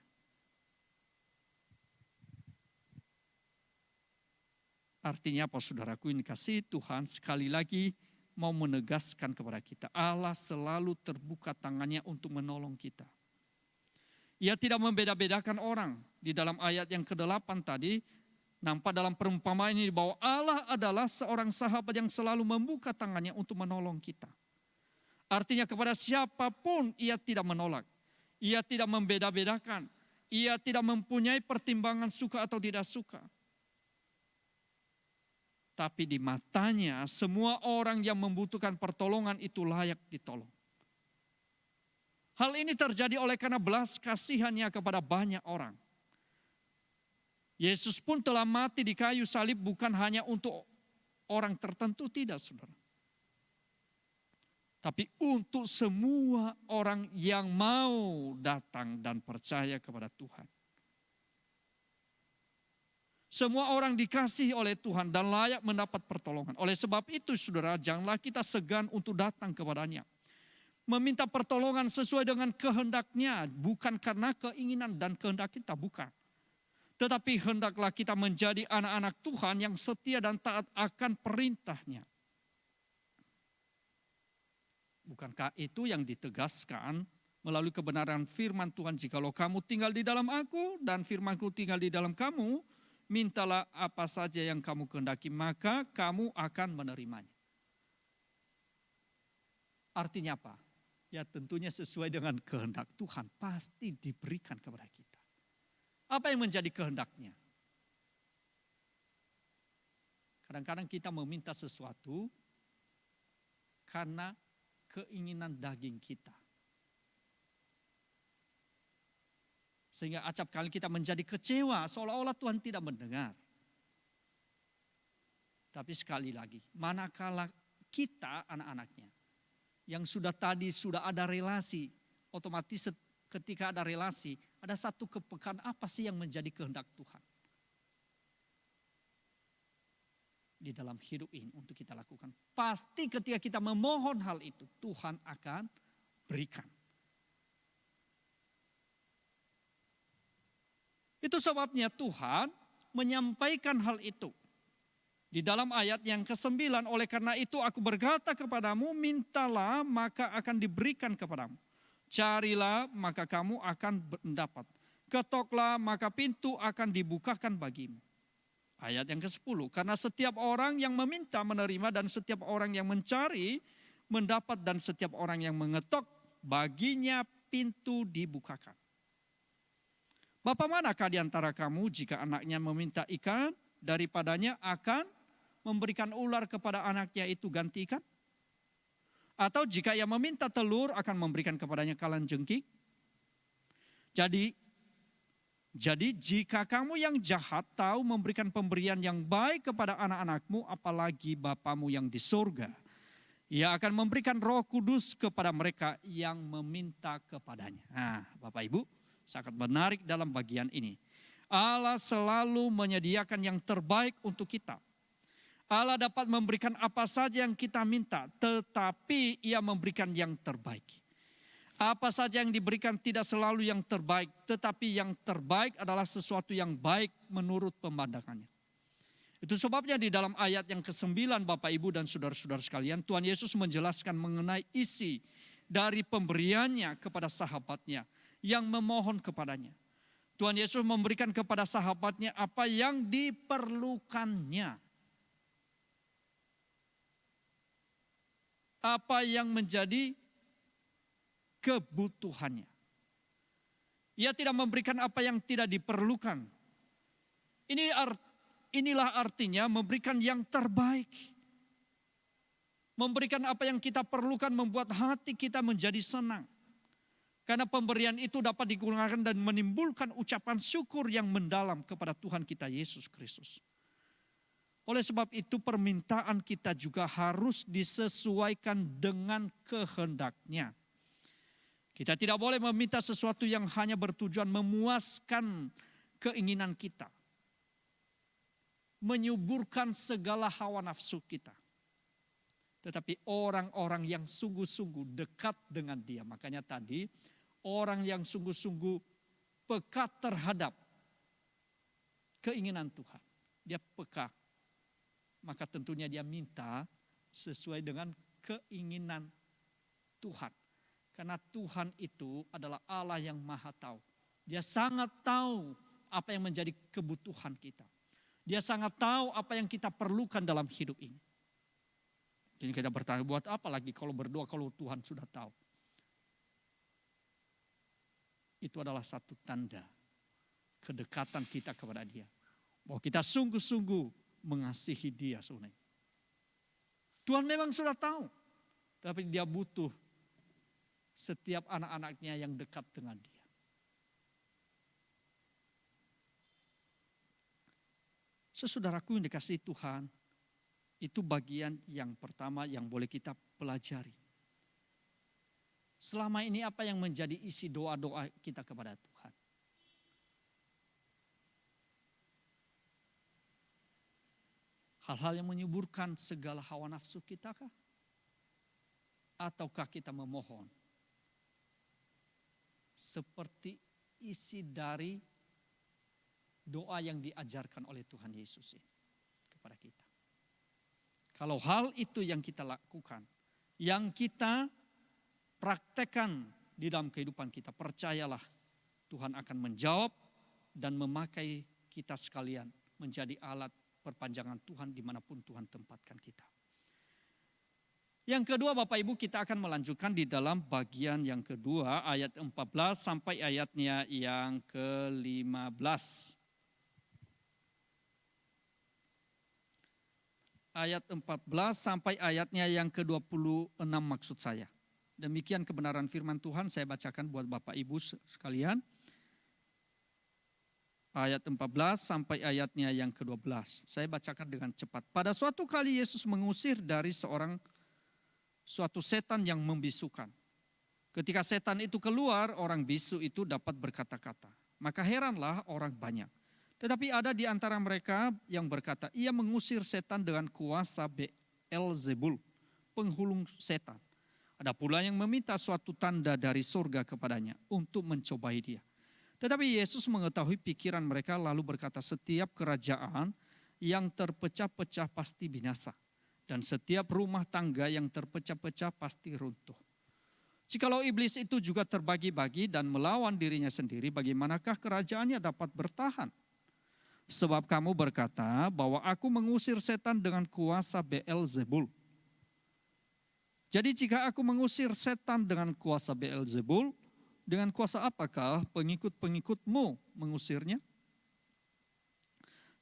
Artinya apa, saudaraku, ini kasih Tuhan sekali lagi mau menegaskan kepada kita, Allah selalu terbuka tangannya untuk menolong kita. Ia tidak membeda-bedakan orang. Di dalam ayat yang ke-8 tadi, nampak dalam perumpamaan ini bahwa Allah adalah seorang sahabat yang selalu membuka tangannya untuk menolong kita. Artinya kepada siapapun ia tidak menolak. Ia tidak membeda-bedakan. Ia tidak mempunyai pertimbangan suka atau tidak suka. Tapi di matanya semua orang yang membutuhkan pertolongan itu layak ditolong. Hal ini terjadi oleh karena belas kasihannya kepada banyak orang. Yesus pun telah mati di kayu salib bukan hanya untuk orang tertentu, tidak, saudara. Tapi untuk semua orang yang mau datang dan percaya kepada Tuhan. Semua orang dikasihi oleh Tuhan dan layak mendapat pertolongan. Oleh sebab itu, saudara, janganlah kita segan untuk datang kepadanya. Meminta pertolongan sesuai dengan kehendak-Nya, bukan karena keinginan dan kehendak kita, bukan. Tetapi hendaklah kita menjadi anak-anak Tuhan yang setia dan taat akan perintah-Nya. Bukankah itu yang ditegaskan melalui kebenaran firman Tuhan, jikalau kamu tinggal di dalam aku dan firman-Ku tinggal di dalam kamu, mintalah apa saja yang kamu kehendaki, maka kamu akan menerimanya. Artinya apa? Ya tentunya sesuai dengan kehendak Tuhan pasti diberikan kepada kita. Apa yang menjadi kehendaknya? Kadang-kadang kita meminta sesuatu karena keinginan daging kita. Sehingga acap kali kita menjadi kecewa seolah-olah Tuhan tidak mendengar. Tapi sekali lagi, manakala kita anak-anaknya Yang sudah ada relasi, otomatis ketika ada relasi, ada satu kepekaan, apa sih yang menjadi kehendak Tuhan di dalam hidup ini untuk kita lakukan. Pasti ketika kita memohon hal itu, Tuhan akan berikan. Itu sebabnya Tuhan menyampaikan hal itu. Di dalam ayat yang ke-9, oleh karena itu aku berkata kepadamu, mintalah maka akan diberikan kepadamu. Carilah maka kamu akan mendapat. Ketoklah maka pintu akan dibukakan bagimu. Ayat yang ke-10, karena setiap orang yang meminta menerima dan setiap orang yang mencari mendapat dan setiap orang yang mengetok baginya pintu dibukakan. Bapa manakah di antara kamu jika anaknya meminta ikan daripadanya akan memberikan ular kepada anaknya itu ganti ikan? Atau jika ia meminta telur akan memberikan kepadanya kalanjengking? Jadi jika kamu yang jahat tahu memberikan pemberian yang baik kepada anak-anakmu, apalagi Bapamu yang di surga, Ia akan memberikan Roh Kudus kepada mereka yang meminta kepadanya. Nah, Bapak Ibu, sangat menarik dalam bagian ini. Allah selalu menyediakan yang terbaik untuk kita. Allah dapat memberikan apa saja yang kita minta, tetapi Ia memberikan yang terbaik. Apa saja yang diberikan tidak selalu yang terbaik, tetapi yang terbaik adalah sesuatu yang baik menurut pemandangannya. Itu sebabnya di dalam ayat yang ke-9 Bapak Ibu dan saudara-saudara sekalian, Tuhan Yesus menjelaskan mengenai isi dari pemberiannya kepada sahabatnya yang memohon kepadanya. Tuhan Yesus memberikan kepada sahabatnya apa yang diperlukannya. Apa yang menjadi kebutuhannya. Ia tidak memberikan apa yang tidak diperlukan. Inilah artinya memberikan yang terbaik. Memberikan apa yang kita perlukan membuat hati kita menjadi senang. Karena pemberian itu dapat digunakan dan menimbulkan ucapan syukur yang mendalam kepada Tuhan kita Yesus Kristus. Oleh sebab itu permintaan kita juga harus disesuaikan dengan kehendaknya. Kita tidak boleh meminta sesuatu yang hanya bertujuan memuaskan keinginan kita. Menyuburkan segala hawa nafsu kita. Tetapi orang-orang yang sungguh-sungguh dekat dengan Dia. Makanya tadi orang yang sungguh-sungguh peka terhadap keinginan Tuhan. Dia peka. Maka tentunya dia minta sesuai dengan keinginan Tuhan. Karena Tuhan itu adalah Allah yang maha tahu. Dia sangat tahu apa yang menjadi kebutuhan kita. Dia sangat tahu apa yang kita perlukan dalam hidup ini. Jadi kita bertanya, buat apa lagi kalau berdoa kalau Tuhan sudah tahu. Itu adalah satu tanda kedekatan kita kepada Dia. Bahwa kita sungguh-sungguh mengasihi Dia sebenarnya. Tuhan memang sudah tahu. Tapi Dia butuh setiap anak-anaknya yang dekat dengan Dia. Saudaraku yang dikasihi Tuhan, itu bagian yang pertama yang boleh kita pelajari. Selama ini apa yang menjadi isi doa-doa kita kepada Tuhan? Hal-hal yang menyuburkan segala hawa nafsu kita kah? Ataukah kita memohon seperti isi dari doa yang diajarkan oleh Tuhan Yesus ini kepada kita? Kalau hal itu yang kita lakukan, yang kita praktekkan di dalam kehidupan kita, percayalah Tuhan akan menjawab dan memakai kita sekalian menjadi alat perpanjangan Tuhan dimanapun Tuhan tempatkan kita. Yang kedua Bapak Ibu, kita akan melanjutkan di dalam bagian yang kedua ayat 14 sampai ayatnya yang ke-15. Ayat 14 sampai ayatnya yang ke-26 maksud saya. Demikian kebenaran firman Tuhan, saya bacakan buat Bapak Ibu sekalian. Ayat 14 sampai ayatnya yang ke-12. Saya bacakan dengan cepat. Pada suatu kali Yesus mengusir dari seorang suatu setan yang membisukan. Ketika setan itu keluar, orang bisu itu dapat berkata-kata. Maka heranlah orang banyak. Tetapi ada di antara mereka yang berkata, ia mengusir setan dengan kuasa Beelzebul, penghulu setan. Ada pula yang meminta suatu tanda dari surga kepadanya untuk mencobai dia. Tetapi Yesus mengetahui pikiran mereka lalu berkata, setiap kerajaan yang terpecah-pecah pasti binasa. Dan setiap rumah tangga yang terpecah-pecah pasti runtuh. Jikalau iblis itu juga terbagi-bagi dan melawan dirinya sendiri, bagaimanakah kerajaannya dapat bertahan? Sebab kamu berkata bahwa aku mengusir setan dengan kuasa Beelzebul. Jadi jika aku mengusir setan dengan kuasa Beelzebul, dengan kuasa apakah pengikut-pengikutmu mengusirnya?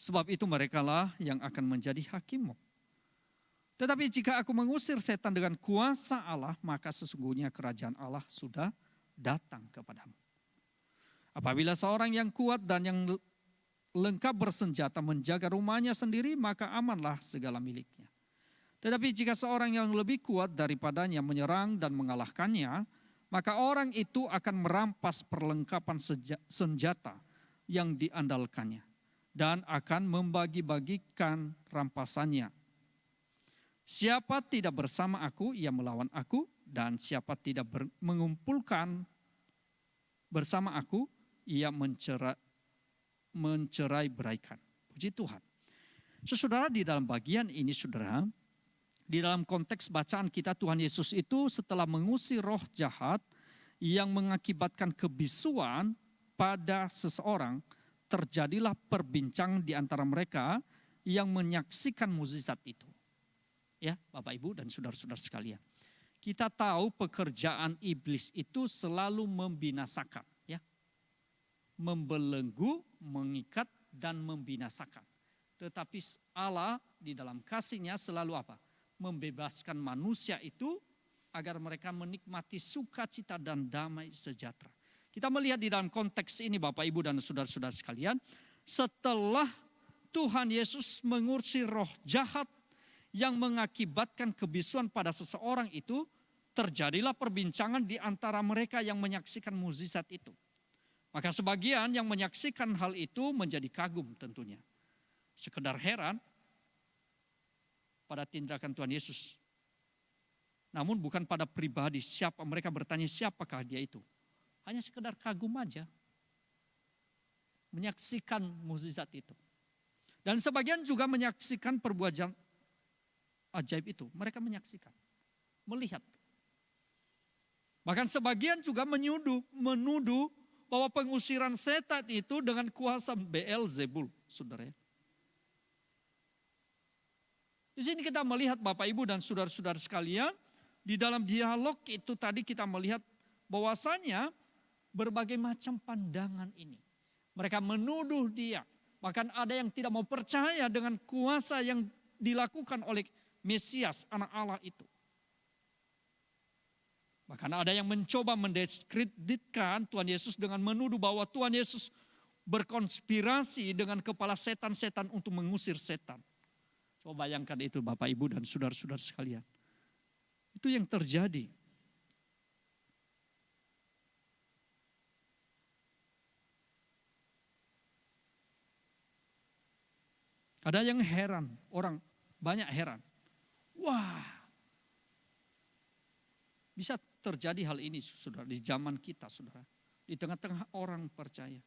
Sebab itu merekalah yang akan menjadi hakimmu. Tetapi jika aku mengusir setan dengan kuasa Allah, maka sesungguhnya kerajaan Allah sudah datang kepadamu. Apabila seorang yang kuat dan yang lengkap bersenjata menjaga rumahnya sendiri, maka amanlah segala miliknya. Tetapi jika seorang yang lebih kuat daripadanya menyerang dan mengalahkannya, maka orang itu akan merampas perlengkapan senjata yang diandalkannya dan akan membagi-bagikan rampasannya. Siapa tidak bersama aku, ia melawan aku, dan siapa tidak mengumpulkan bersama aku, ia mencerai beraikan. Puji Tuhan. Saudara, di dalam bagian ini, saudara, di dalam konteks bacaan kita, Tuhan Yesus itu setelah mengusir roh jahat yang mengakibatkan kebisuan pada seseorang, terjadilah perbincangan di antara mereka yang menyaksikan mukjizat itu. Ya, Bapak Ibu dan saudara-saudara sekalian. Kita tahu pekerjaan iblis itu selalu membinasakan, ya. Membelenggu, mengikat dan membinasakan. Tetapi Allah di dalam kasih-Nya selalu apa? Membebaskan manusia itu agar mereka menikmati sukacita dan damai sejahtera. Kita melihat di dalam konteks ini Bapak Ibu dan saudara-saudara sekalian, setelah Tuhan Yesus mengusir roh jahat yang mengakibatkan kebisuan pada seseorang itu, terjadilah perbincangan di antara mereka yang menyaksikan mukjizat itu. Maka sebagian yang menyaksikan hal itu menjadi kagum tentunya. Sekedar heran pada tindakan Tuhan Yesus. Namun bukan pada pribadi, siapa mereka bertanya siapakah dia itu. Hanya sekedar kagum aja. Menyaksikan mukjizat itu. Dan sebagian juga menyaksikan perbuatan ajaib itu. Mereka menyaksikan, melihat. Bahkan sebagian juga menuduh bahwa pengusiran setan itu dengan kuasa Beelzebul, saudara. Di sini kita melihat Bapak Ibu dan saudara-saudara sekalian, di dalam dialog itu tadi kita melihat bahwasanya berbagai macam pandangan ini. Mereka menuduh dia, bahkan ada yang tidak mau percaya dengan kuasa yang dilakukan oleh Mesias, anak Allah itu. Bahkan ada yang mencoba mendiskreditkan Tuhan Yesus dengan menuduh bahwa Tuhan Yesus berkonspirasi dengan kepala setan-setan untuk mengusir setan. Coba bayangkan itu Bapak Ibu dan saudara-saudara sekalian. Itu yang terjadi. Ada yang heran, orang banyak heran. Wah, bisa terjadi hal ini saudara di zaman kita saudara. Di tengah-tengah orang percaya.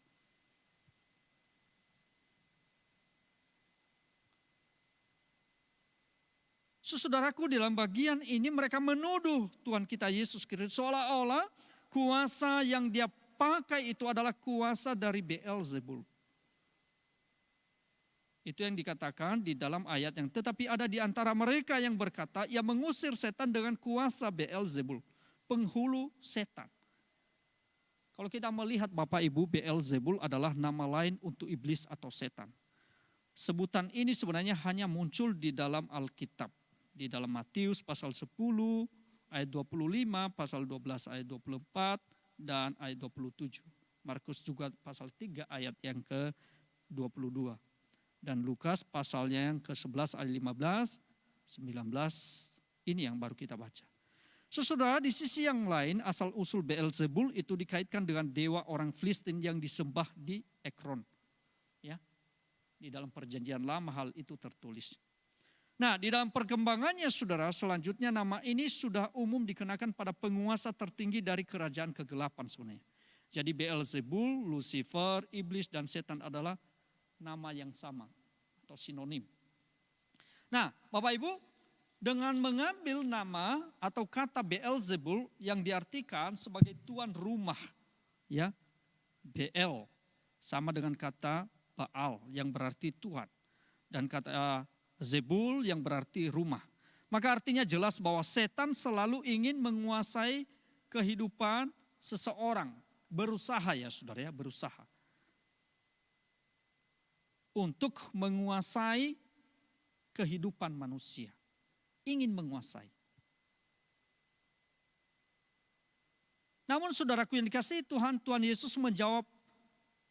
Saudaraku, di dalam bagian ini mereka menuduh Tuhan kita Yesus Kristus seolah-olah kuasa yang dia pakai itu adalah kuasa dari Beelzebul. Itu yang dikatakan di dalam ayat yang tetapi ada di antara mereka yang berkata ia mengusir setan dengan kuasa Beelzebul, penghulu setan. Kalau kita melihat Bapak Ibu, Beelzebul adalah nama lain untuk iblis atau setan. Sebutan ini sebenarnya hanya muncul di dalam Alkitab. Di dalam Matius pasal 10 ayat 25, pasal 12 ayat 24 dan ayat 27. Markus juga pasal 3 ayat yang ke-22. Dan Lukas pasalnya yang ke-11 ayat 15, 19, ini yang baru kita baca. Saudara, di sisi yang lain asal-usul Beelzebul itu dikaitkan dengan dewa orang Filistin yang disembah di Ekron. Ya, di dalam perjanjian lama hal itu tertulis. Nah, di dalam perkembangannya saudara, selanjutnya nama ini sudah umum dikenakan pada penguasa tertinggi dari kerajaan kegelapan sebenarnya. Jadi Beelzebul, Lucifer, iblis dan setan adalah nama yang sama atau sinonim. Nah, Bapak Ibu, dengan mengambil nama atau kata Beelzebul yang diartikan sebagai tuan rumah, ya, Beel sama dengan kata Baal yang berarti tuan, dan kata Zebul yang berarti rumah. Maka artinya jelas bahwa setan selalu ingin menguasai kehidupan seseorang, berusaha ya saudara ya, berusaha untuk menguasai kehidupan manusia, ingin menguasai. Namun saudaraku yang dikasihi Tuhan, Tuhan Yesus menjawab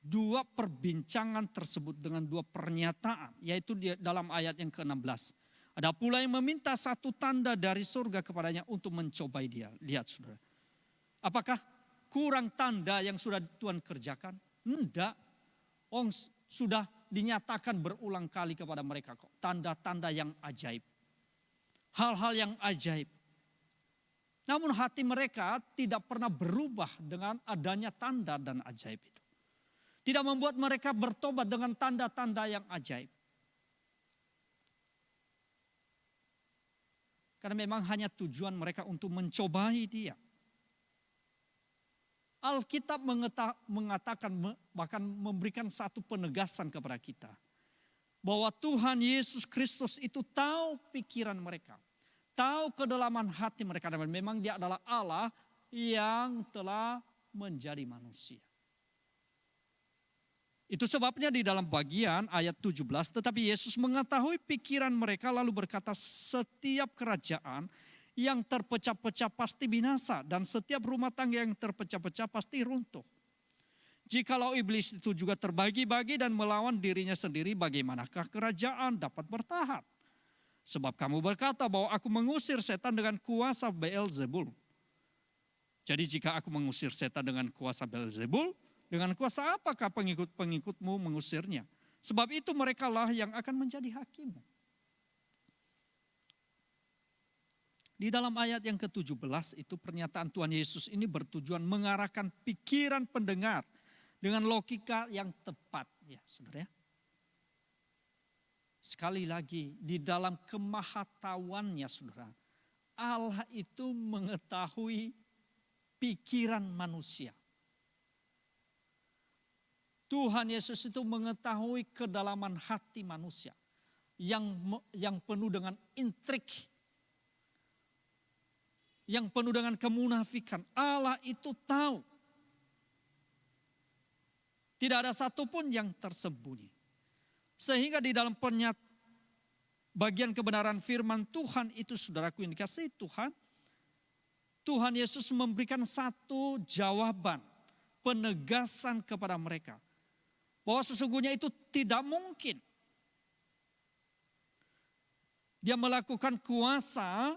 dua perbincangan tersebut dengan dua pernyataan, yaitu di dalam ayat yang ke-16. Ada pula yang meminta satu tanda dari surga kepadanya untuk mencobai dia. Lihat saudara, apakah kurang tanda yang sudah Tuhan kerjakan? Tidak. Sudah dinyatakan berulang kali kepada mereka kok. Tanda-tanda yang ajaib. Hal-hal yang ajaib. Namun hati mereka tidak pernah berubah dengan adanya tanda dan ajaib itu. Tidak membuat mereka bertobat dengan tanda-tanda yang ajaib. Karena memang hanya tujuan mereka untuk mencobai dia. Alkitab mengatakan, bahkan memberikan satu penegasan kepada kita. Bahwa Tuhan Yesus Kristus itu tahu pikiran mereka. Tahu kedalaman hati mereka. Dan memang dia adalah Allah yang telah menjadi manusia. Itu sebabnya di dalam bagian ayat 17, tetapi Yesus mengetahui pikiran mereka lalu berkata, setiap kerajaan yang terpecah-pecah pasti binasa dan setiap rumah tangga yang terpecah-pecah pasti runtuh. Jikalau iblis itu juga terbagi-bagi dan melawan dirinya sendiri, bagaimanakah kerajaan dapat bertahan? Sebab kamu berkata bahwa aku mengusir setan dengan kuasa Beelzebul. Jadi jika aku mengusir setan dengan kuasa Beelzebul, dengan kuasa apakah pengikut-pengikutmu mengusirnya? Sebab itu merekalah yang akan menjadi hakimmu. Di dalam ayat yang ke-17 itu pernyataan Tuhan Yesus ini bertujuan mengarahkan pikiran pendengar dengan logika yang tepat. Ya saudara ya. Sekali lagi di dalam kemahatauannya saudara, Allah itu mengetahui pikiran manusia. Tuhan Yesus itu mengetahui kedalaman hati manusia yang penuh dengan intrik, yang penuh dengan kemunafikan. Allah itu tahu. Tidak ada satupun yang tersembunyi. Sehingga di dalam bagian kebenaran firman Tuhan itu saudaraku yang dikasihi Tuhan, Tuhan Yesus memberikan satu jawaban, penegasan kepada mereka. Bahwa sesungguhnya itu tidak mungkin. Dia melakukan kuasa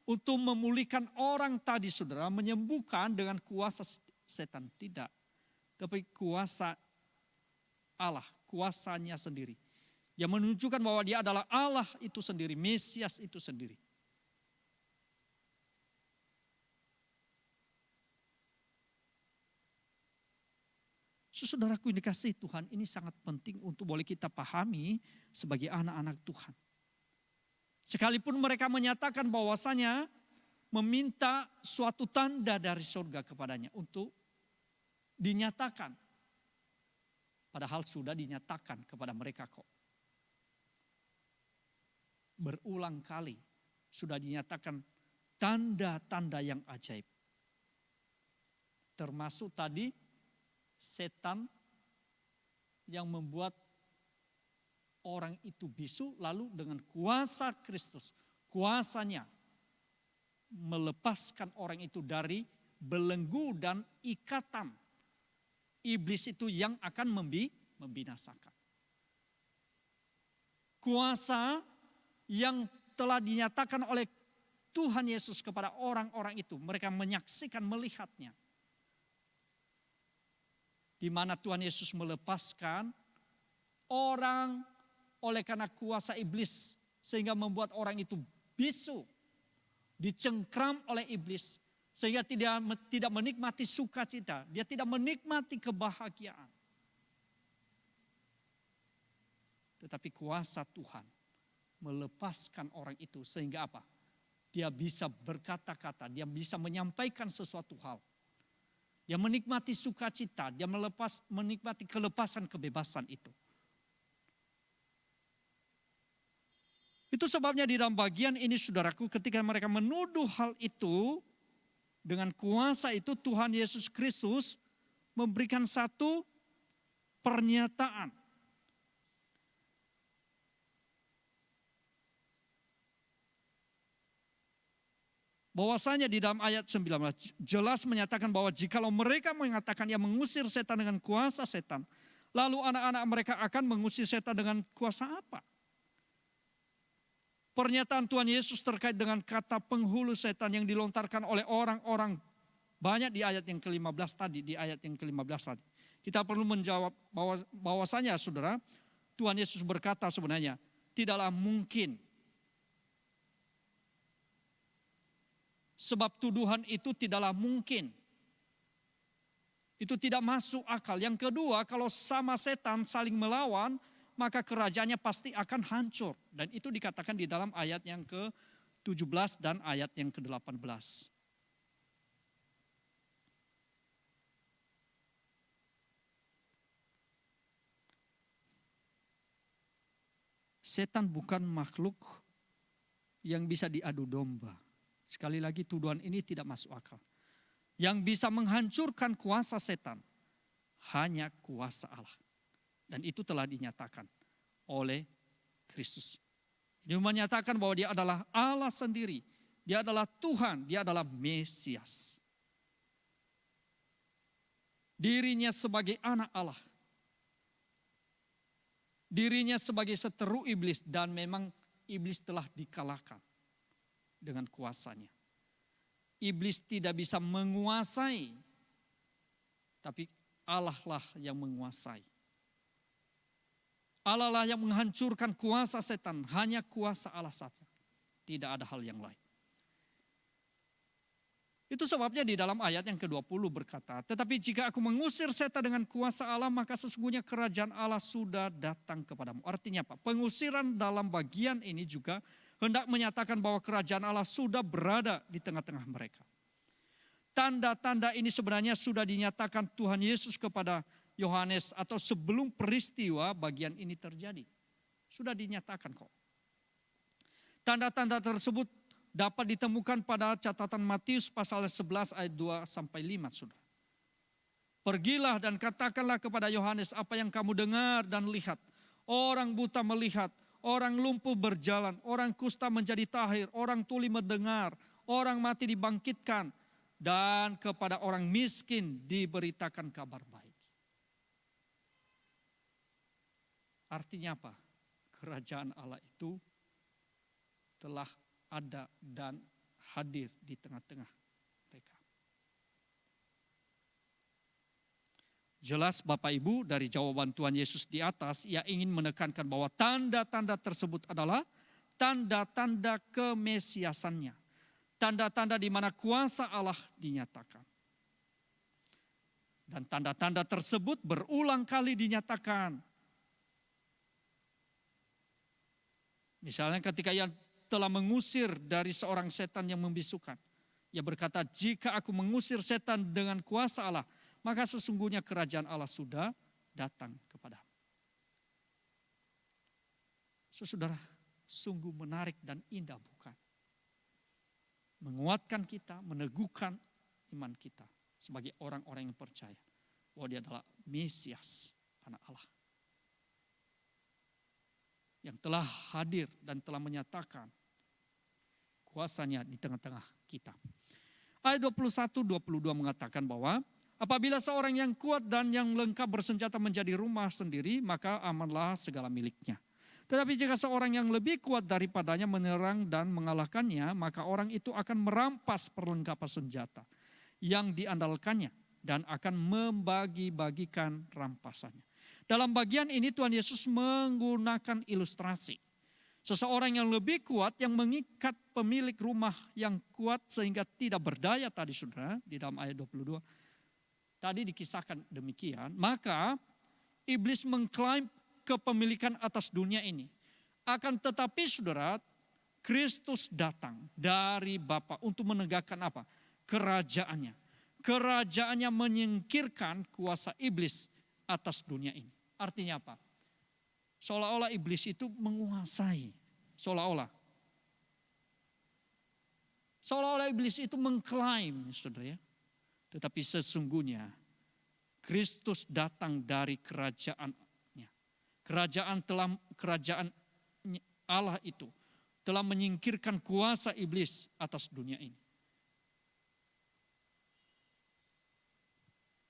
untuk memulihkan orang tadi saudara, menyembuhkan dengan kuasa setan. Tidak. Tapi kuasa Allah, kuasanya sendiri. Dia menunjukkan bahwa dia adalah Allah itu sendiri, Mesias itu sendiri. Saudaraku yang dikasihi Tuhan, ini sangat penting untuk boleh kita pahami sebagai anak-anak Tuhan. Sekalipun mereka menyatakan bahwasanya meminta suatu tanda dari surga kepadanya untuk dinyatakan. Padahal sudah dinyatakan kepada mereka kok. Berulang kali sudah dinyatakan tanda-tanda yang ajaib. Termasuk tadi setan yang membuat orang itu bisu, lalu dengan kuasa Kristus, kuasanya melepaskan orang itu dari belenggu dan ikatan iblis itu yang akan membinasakan. Kuasa yang telah dinyatakan oleh Tuhan Yesus kepada orang-orang itu. Mereka menyaksikan, melihatnya. Di mana Tuhan Yesus melepaskan orang oleh karena kuasa iblis. Sehingga membuat orang itu bisu, dicengkram oleh iblis. Sehingga tidak menikmati sukacita, dia tidak menikmati kebahagiaan. Tetapi kuasa Tuhan melepaskan orang itu sehingga apa? Dia bisa berkata-kata, dia bisa menyampaikan sesuatu hal. Dia menikmati sukacita, dia menikmati kelepasan kebebasan itu. Itu sebabnya di dalam bagian ini saudaraku, ketika mereka menuduh hal itu, dengan kuasa itu Tuhan Yesus Kristus memberikan satu pernyataan. Bahwasanya di dalam ayat 19 jelas menyatakan bahwa jikalau mereka mengatakan yang mengusir setan dengan kuasa setan, lalu anak-anak mereka akan mengusir setan dengan kuasa apa? Pernyataan Tuhan Yesus terkait dengan kata penghulu setan yang dilontarkan oleh orang-orang banyak di ayat yang ke-15 tadi, di ayat yang ke-15 tadi. Kita perlu menjawab bahwasanya saudara, Tuhan Yesus berkata sebenarnya, tidaklah mungkin. Sebab tuduhan itu tidaklah mungkin. Itu tidak masuk akal. Yang kedua, kalau sama setan saling melawan, maka kerajaannya pasti akan hancur. Dan itu dikatakan di dalam ayat yang ke-17 dan ayat yang ke-18. Setan bukan makhluk yang bisa diadu domba. Sekali lagi tuduhan ini tidak masuk akal. Yang bisa menghancurkan kuasa setan hanya kuasa Allah. Dan itu telah dinyatakan oleh Kristus. Dia menyatakan bahwa dia adalah Allah sendiri. Dia adalah Tuhan, dia adalah Mesias. Dirinya sebagai anak Allah. Dirinya sebagai seteru iblis dan memang iblis telah dikalahkan dengan kuasanya. Iblis tidak bisa menguasai, tapi Allah lah yang menguasai. Allah lah yang menghancurkan kuasa setan, hanya kuasa Allah saja. Tidak ada hal yang lain. Itu sebabnya di dalam ayat yang ke-20 berkata, tetapi jika aku mengusir setan dengan kuasa Allah, maka sesungguhnya kerajaan Allah sudah datang kepadamu. Artinya apa? Pengusiran dalam bagian ini juga hendak menyatakan bahwa kerajaan Allah sudah berada di tengah-tengah mereka. Tanda-tanda ini sebenarnya sudah dinyatakan Tuhan Yesus kepada Yohanes atau sebelum peristiwa bagian ini terjadi. Sudah dinyatakan kok. Tanda-tanda tersebut dapat ditemukan pada catatan Matius pasal 11 ayat 2 sampai 5 Saudara. Pergilah dan katakanlah kepada Yohanes apa yang kamu dengar dan lihat. Orang buta melihat, orang lumpuh berjalan, orang kusta menjadi tahir, orang tuli mendengar, orang mati dibangkitkan, dan kepada orang miskin diberitakan kabar baik. Artinya apa? Kerajaan Allah itu telah ada dan hadir di tengah-tengah mereka. Jelas Bapak Ibu dari jawaban Tuhan Yesus di atas, ia ingin menekankan bahwa tanda-tanda tersebut adalah tanda-tanda kemesiasannya. Tanda-tanda di mana kuasa Allah dinyatakan. Dan tanda-tanda tersebut berulang kali dinyatakan. Misalnya ketika ia telah mengusir dari seorang setan yang membisukan. Ia berkata, jika aku mengusir setan dengan kuasa Allah, maka sesungguhnya kerajaan Allah sudah datang kepadamu. Saudara, sungguh menarik dan indah bukan? Menguatkan kita, meneguhkan iman kita sebagai orang-orang yang percaya bahwa dia adalah Mesias, anak Allah. Yang telah hadir dan telah menyatakan kuasanya di tengah-tengah kita. Ayat 21-22 mengatakan bahwa apabila seorang yang kuat dan yang lengkap bersenjata menjadi rumah sendiri, maka amanlah segala miliknya. Tetapi jika seorang yang lebih kuat daripadanya menyerang dan mengalahkannya, maka orang itu akan merampas perlengkapan senjata yang diandalkannya dan akan membagi-bagikan rampasannya. Dalam bagian ini Tuhan Yesus menggunakan ilustrasi. Seseorang yang lebih kuat yang mengikat pemilik rumah yang kuat sehingga tidak berdaya tadi saudara di dalam ayat 22. Tadi dikisahkan demikian, maka iblis mengklaim kepemilikan atas dunia ini. Akan tetapi saudara, Kristus datang dari Bapa untuk menegakkan apa? Kerajaannya. Kerajaannya menyingkirkan kuasa iblis atas dunia ini. Artinya apa? Seolah-olah iblis itu menguasai. Seolah-olah iblis itu mengklaim, saudara ya. Tetapi sesungguhnya Kristus datang dari kerajaannya. Kerajaan Allah itu telah menyingkirkan kuasa iblis atas dunia ini.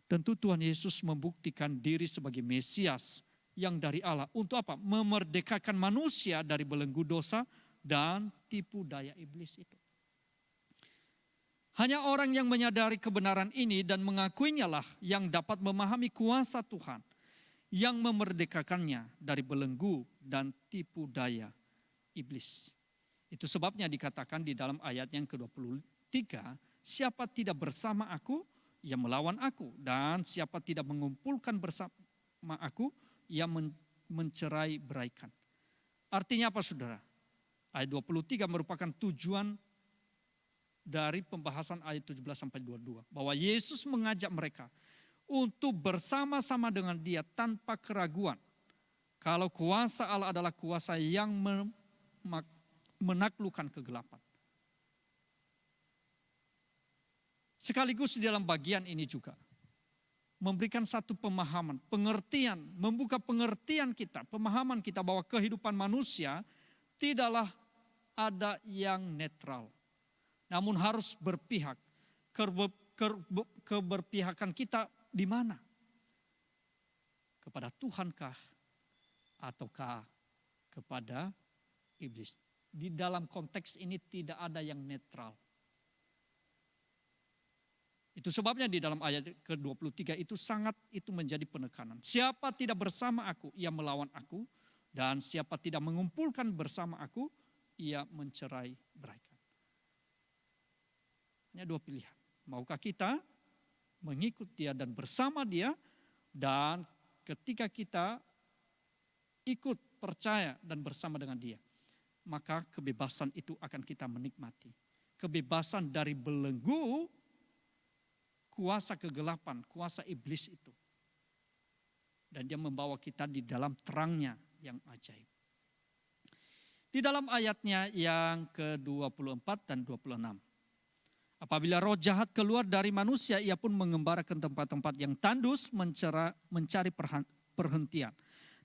Tentu Tuhan Yesus membuktikan diri sebagai Mesias yang dari Allah. Untuk apa? Memerdekakan manusia dari belenggu dosa dan tipu daya iblis itu. Hanya orang yang menyadari kebenaran ini dan mengakuinya lah yang dapat memahami kuasa Tuhan yang memerdekakannya dari belenggu dan tipu daya iblis. Itu sebabnya dikatakan di dalam ayat yang ke-23, siapa tidak bersama aku, ia melawan aku. Dan siapa tidak mengumpulkan bersama aku, ia mencerai beraikan. Artinya apa saudara? Ayat 23 merupakan tujuan dari pembahasan ayat 17 sampai 22. Bahwa Yesus mengajak mereka untuk bersama-sama dengan dia tanpa keraguan. Kalau kuasa Allah adalah kuasa yang menaklukkan kegelapan. Sekaligus di dalam bagian ini juga memberikan satu pemahaman, pengertian, membuka pengertian kita, pemahaman kita bahwa kehidupan manusia tidaklah ada yang netral. Namun harus berpihak. Keberpihakan kita di mana? Kepada Tuhankah ataukah kepada iblis? Di dalam konteks ini tidak ada yang netral. Itu sebabnya di dalam ayat ke-23 itu menjadi penekanan. Siapa tidak bersama aku, ia melawan aku. Dan siapa tidak mengumpulkan bersama aku, ia mencerai beraikan. Hanya dua pilihan. Maukah kita mengikut dia dan bersama dia. Dan ketika kita ikut, percaya dan bersama dengan dia, maka kebebasan itu akan kita menikmati. Kebebasan dari belenggu kuasa kegelapan, kuasa iblis itu. Dan dia membawa kita di dalam terangnya yang ajaib. Di dalam ayatnya yang ke-24 dan 26. Apabila roh jahat keluar dari manusia, ia pun mengembara ke tempat-tempat yang tandus mencari perhentian.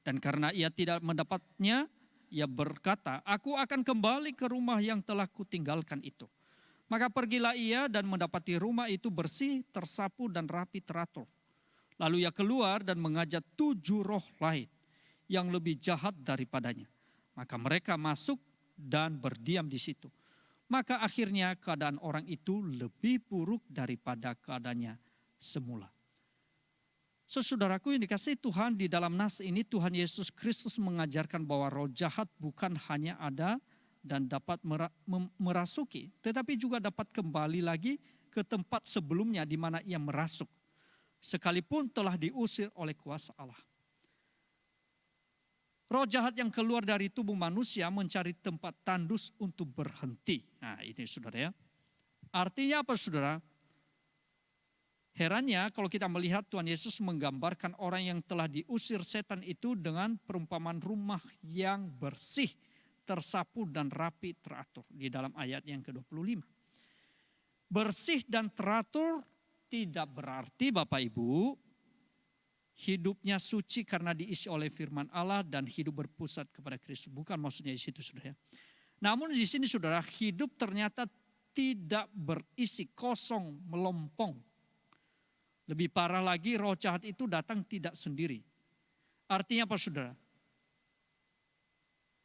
Dan karena ia tidak mendapatnya, ia berkata, aku akan kembali ke rumah yang telah kutinggalkan itu. Maka pergilah ia dan mendapati rumah itu bersih, tersapu dan rapi teratur. Lalu ia keluar dan mengajak 7 roh lain yang lebih jahat daripadanya. Maka mereka masuk dan berdiam di situ. Maka akhirnya keadaan orang itu lebih buruk daripada keadaannya semula. Saudaraku yang dikasihi Tuhan, di dalam nas ini Tuhan Yesus Kristus mengajarkan bahwa roh jahat bukan hanya ada dan dapat merasuki, tetapi juga dapat kembali lagi ke tempat sebelumnya di mana ia merasuk, sekalipun telah diusir oleh kuasa Allah. Roh jahat yang keluar dari tubuh manusia mencari tempat tandus untuk berhenti. Nah ini saudara ya. Artinya apa saudara? Herannya kalau kita melihat Tuhan Yesus menggambarkan orang yang telah diusir setan itu dengan perumpamaan rumah yang bersih, tersapu dan rapi teratur di dalam ayat yang ke-25. Bersih dan teratur tidak berarti Bapak Ibu hidupnya suci karena diisi oleh firman Allah dan hidup berpusat kepada Kristus. Bukan maksudnya di situ saudara. Namun di sini saudara, hidup ternyata tidak berisi, kosong, melompong. Lebih parah lagi, roh jahat itu datang tidak sendiri. Artinya apa saudara?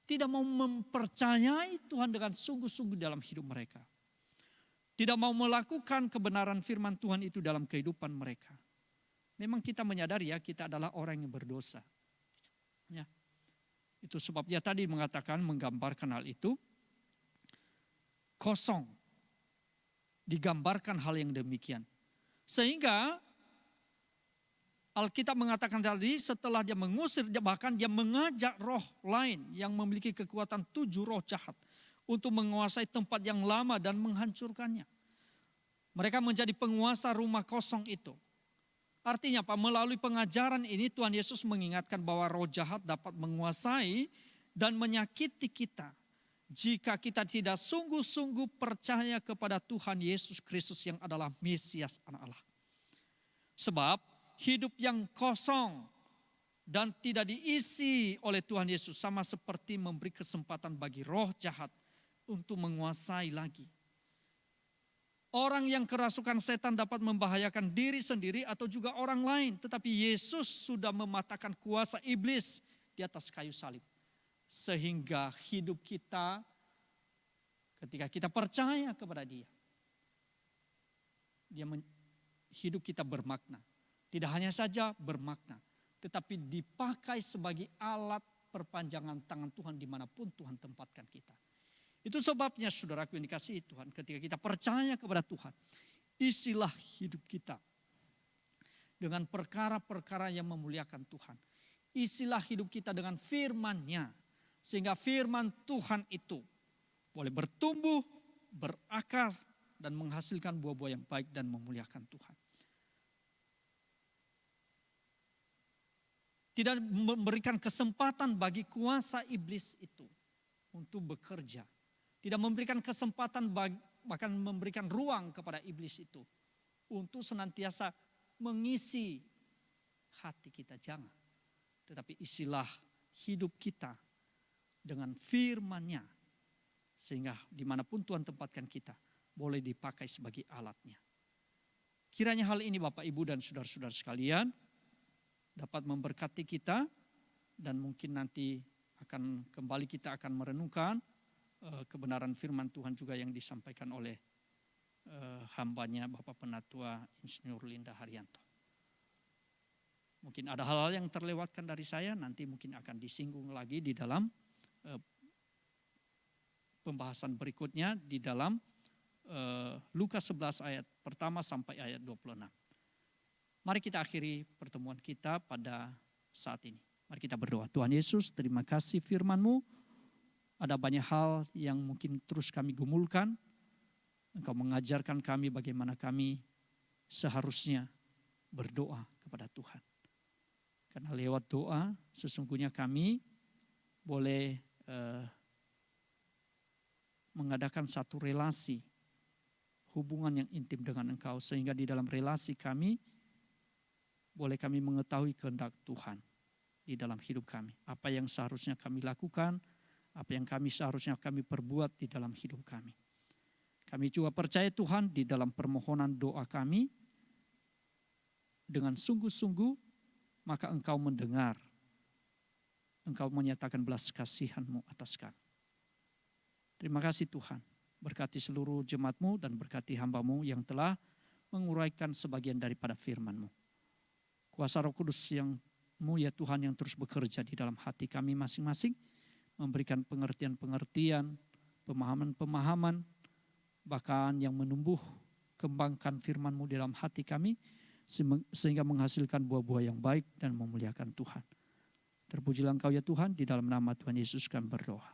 tidak mau mempercayai Tuhan dengan sungguh-sungguh dalam hidup mereka. Tidak mau melakukan kebenaran firman Tuhan itu dalam kehidupan mereka. Memang kita menyadari ya, kita adalah orang yang berdosa. Ya. Itu sebabnya tadi mengatakan, menggambarkan hal itu, kosong. Digambarkan hal yang demikian. Sehingga Alkitab mengatakan tadi, setelah dia mengusir, bahkan dia mengajak roh lain yang memiliki kekuatan 7 roh jahat untuk menguasai tempat yang lama dan menghancurkannya. Mereka menjadi penguasa rumah kosong itu. Artinya apa? Melalui pengajaran ini Tuhan Yesus mengingatkan bahwa roh jahat dapat menguasai dan menyakiti kita jika kita tidak sungguh-sungguh percaya kepada Tuhan Yesus Kristus yang adalah Mesias Anak Allah. Sebab hidup yang kosong dan tidak diisi oleh Tuhan Yesus sama seperti memberi kesempatan bagi roh jahat untuk menguasai lagi. Orang yang kerasukan setan dapat membahayakan diri sendiri atau juga orang lain. Tetapi Yesus sudah mematahkan kuasa iblis di atas kayu salib. Sehingga hidup kita ketika kita percaya kepada Dia. Hidup kita bermakna. Tidak hanya saja bermakna, tetapi dipakai sebagai alat perpanjangan tangan Tuhan dimanapun Tuhan tempatkan kita. Itu sebabnya saudaraku yang dikasihi Tuhan, ketika kita percaya kepada Tuhan, isilah hidup kita dengan perkara-perkara yang memuliakan Tuhan. Isilah hidup kita dengan firman-Nya, sehingga firman Tuhan itu boleh bertumbuh, berakar, dan menghasilkan buah-buah yang baik dan memuliakan Tuhan. Tidak memberikan kesempatan bagi kuasa iblis itu untuk bekerja. Tidak memberikan kesempatan bahkan memberikan ruang kepada iblis itu untuk senantiasa mengisi hati kita. Jangan. Tetapi isilah hidup kita dengan firman-Nya. Sehingga dimanapun Tuhan tempatkan kita boleh dipakai sebagai alatnya. Kiranya hal ini Bapak Ibu dan saudara-saudara sekalian dapat memberkati kita, dan mungkin nanti kembali kita akan merenungkan kebenaran firman Tuhan juga yang disampaikan oleh hambanya Bapak Penatua Insinyur Linda Haryanto. Mungkin ada hal-hal yang terlewatkan dari saya, nanti mungkin akan disinggung lagi di dalam pembahasan berikutnya di dalam Lukas 11 ayat pertama sampai ayat 26. Mari kita akhiri pertemuan kita pada saat ini. Mari kita berdoa. Tuhan Yesus, terima kasih firman-Mu. Ada banyak hal yang mungkin terus kami gumulkan. Engkau mengajarkan kami bagaimana kami seharusnya berdoa kepada Tuhan. Karena lewat doa sesungguhnya kami boleh mengadakan satu relasi, hubungan yang intim dengan Engkau. Sehingga di dalam relasi kami, boleh kami mengetahui kehendak Tuhan di dalam hidup kami. Apa yang seharusnya kami lakukan, apa yang seharusnya kami perbuat di dalam hidup kami. Kami juga percaya Tuhan di dalam permohonan doa kami, dengan sungguh-sungguh maka Engkau mendengar. Engkau menyatakan belas kasihan-Mu atas kami. Terima kasih Tuhan. Berkati seluruh jemaat-Mu dan berkati hamba-Mu yang telah menguraikan sebagian daripada firman-Mu. Kuasa Roh Kudus yang-Mu ya Tuhan yang terus bekerja di dalam hati kami masing-masing. Memberikan pengertian-pengertian, pemahaman-pemahaman, bahkan yang menumbuh kembangkan firman-Mu di dalam hati kami. Sehingga menghasilkan buah-buah yang baik dan memuliakan Tuhan. Terpujilah Engkau ya Tuhan, di dalam nama Tuhan Yesus kami berdoa.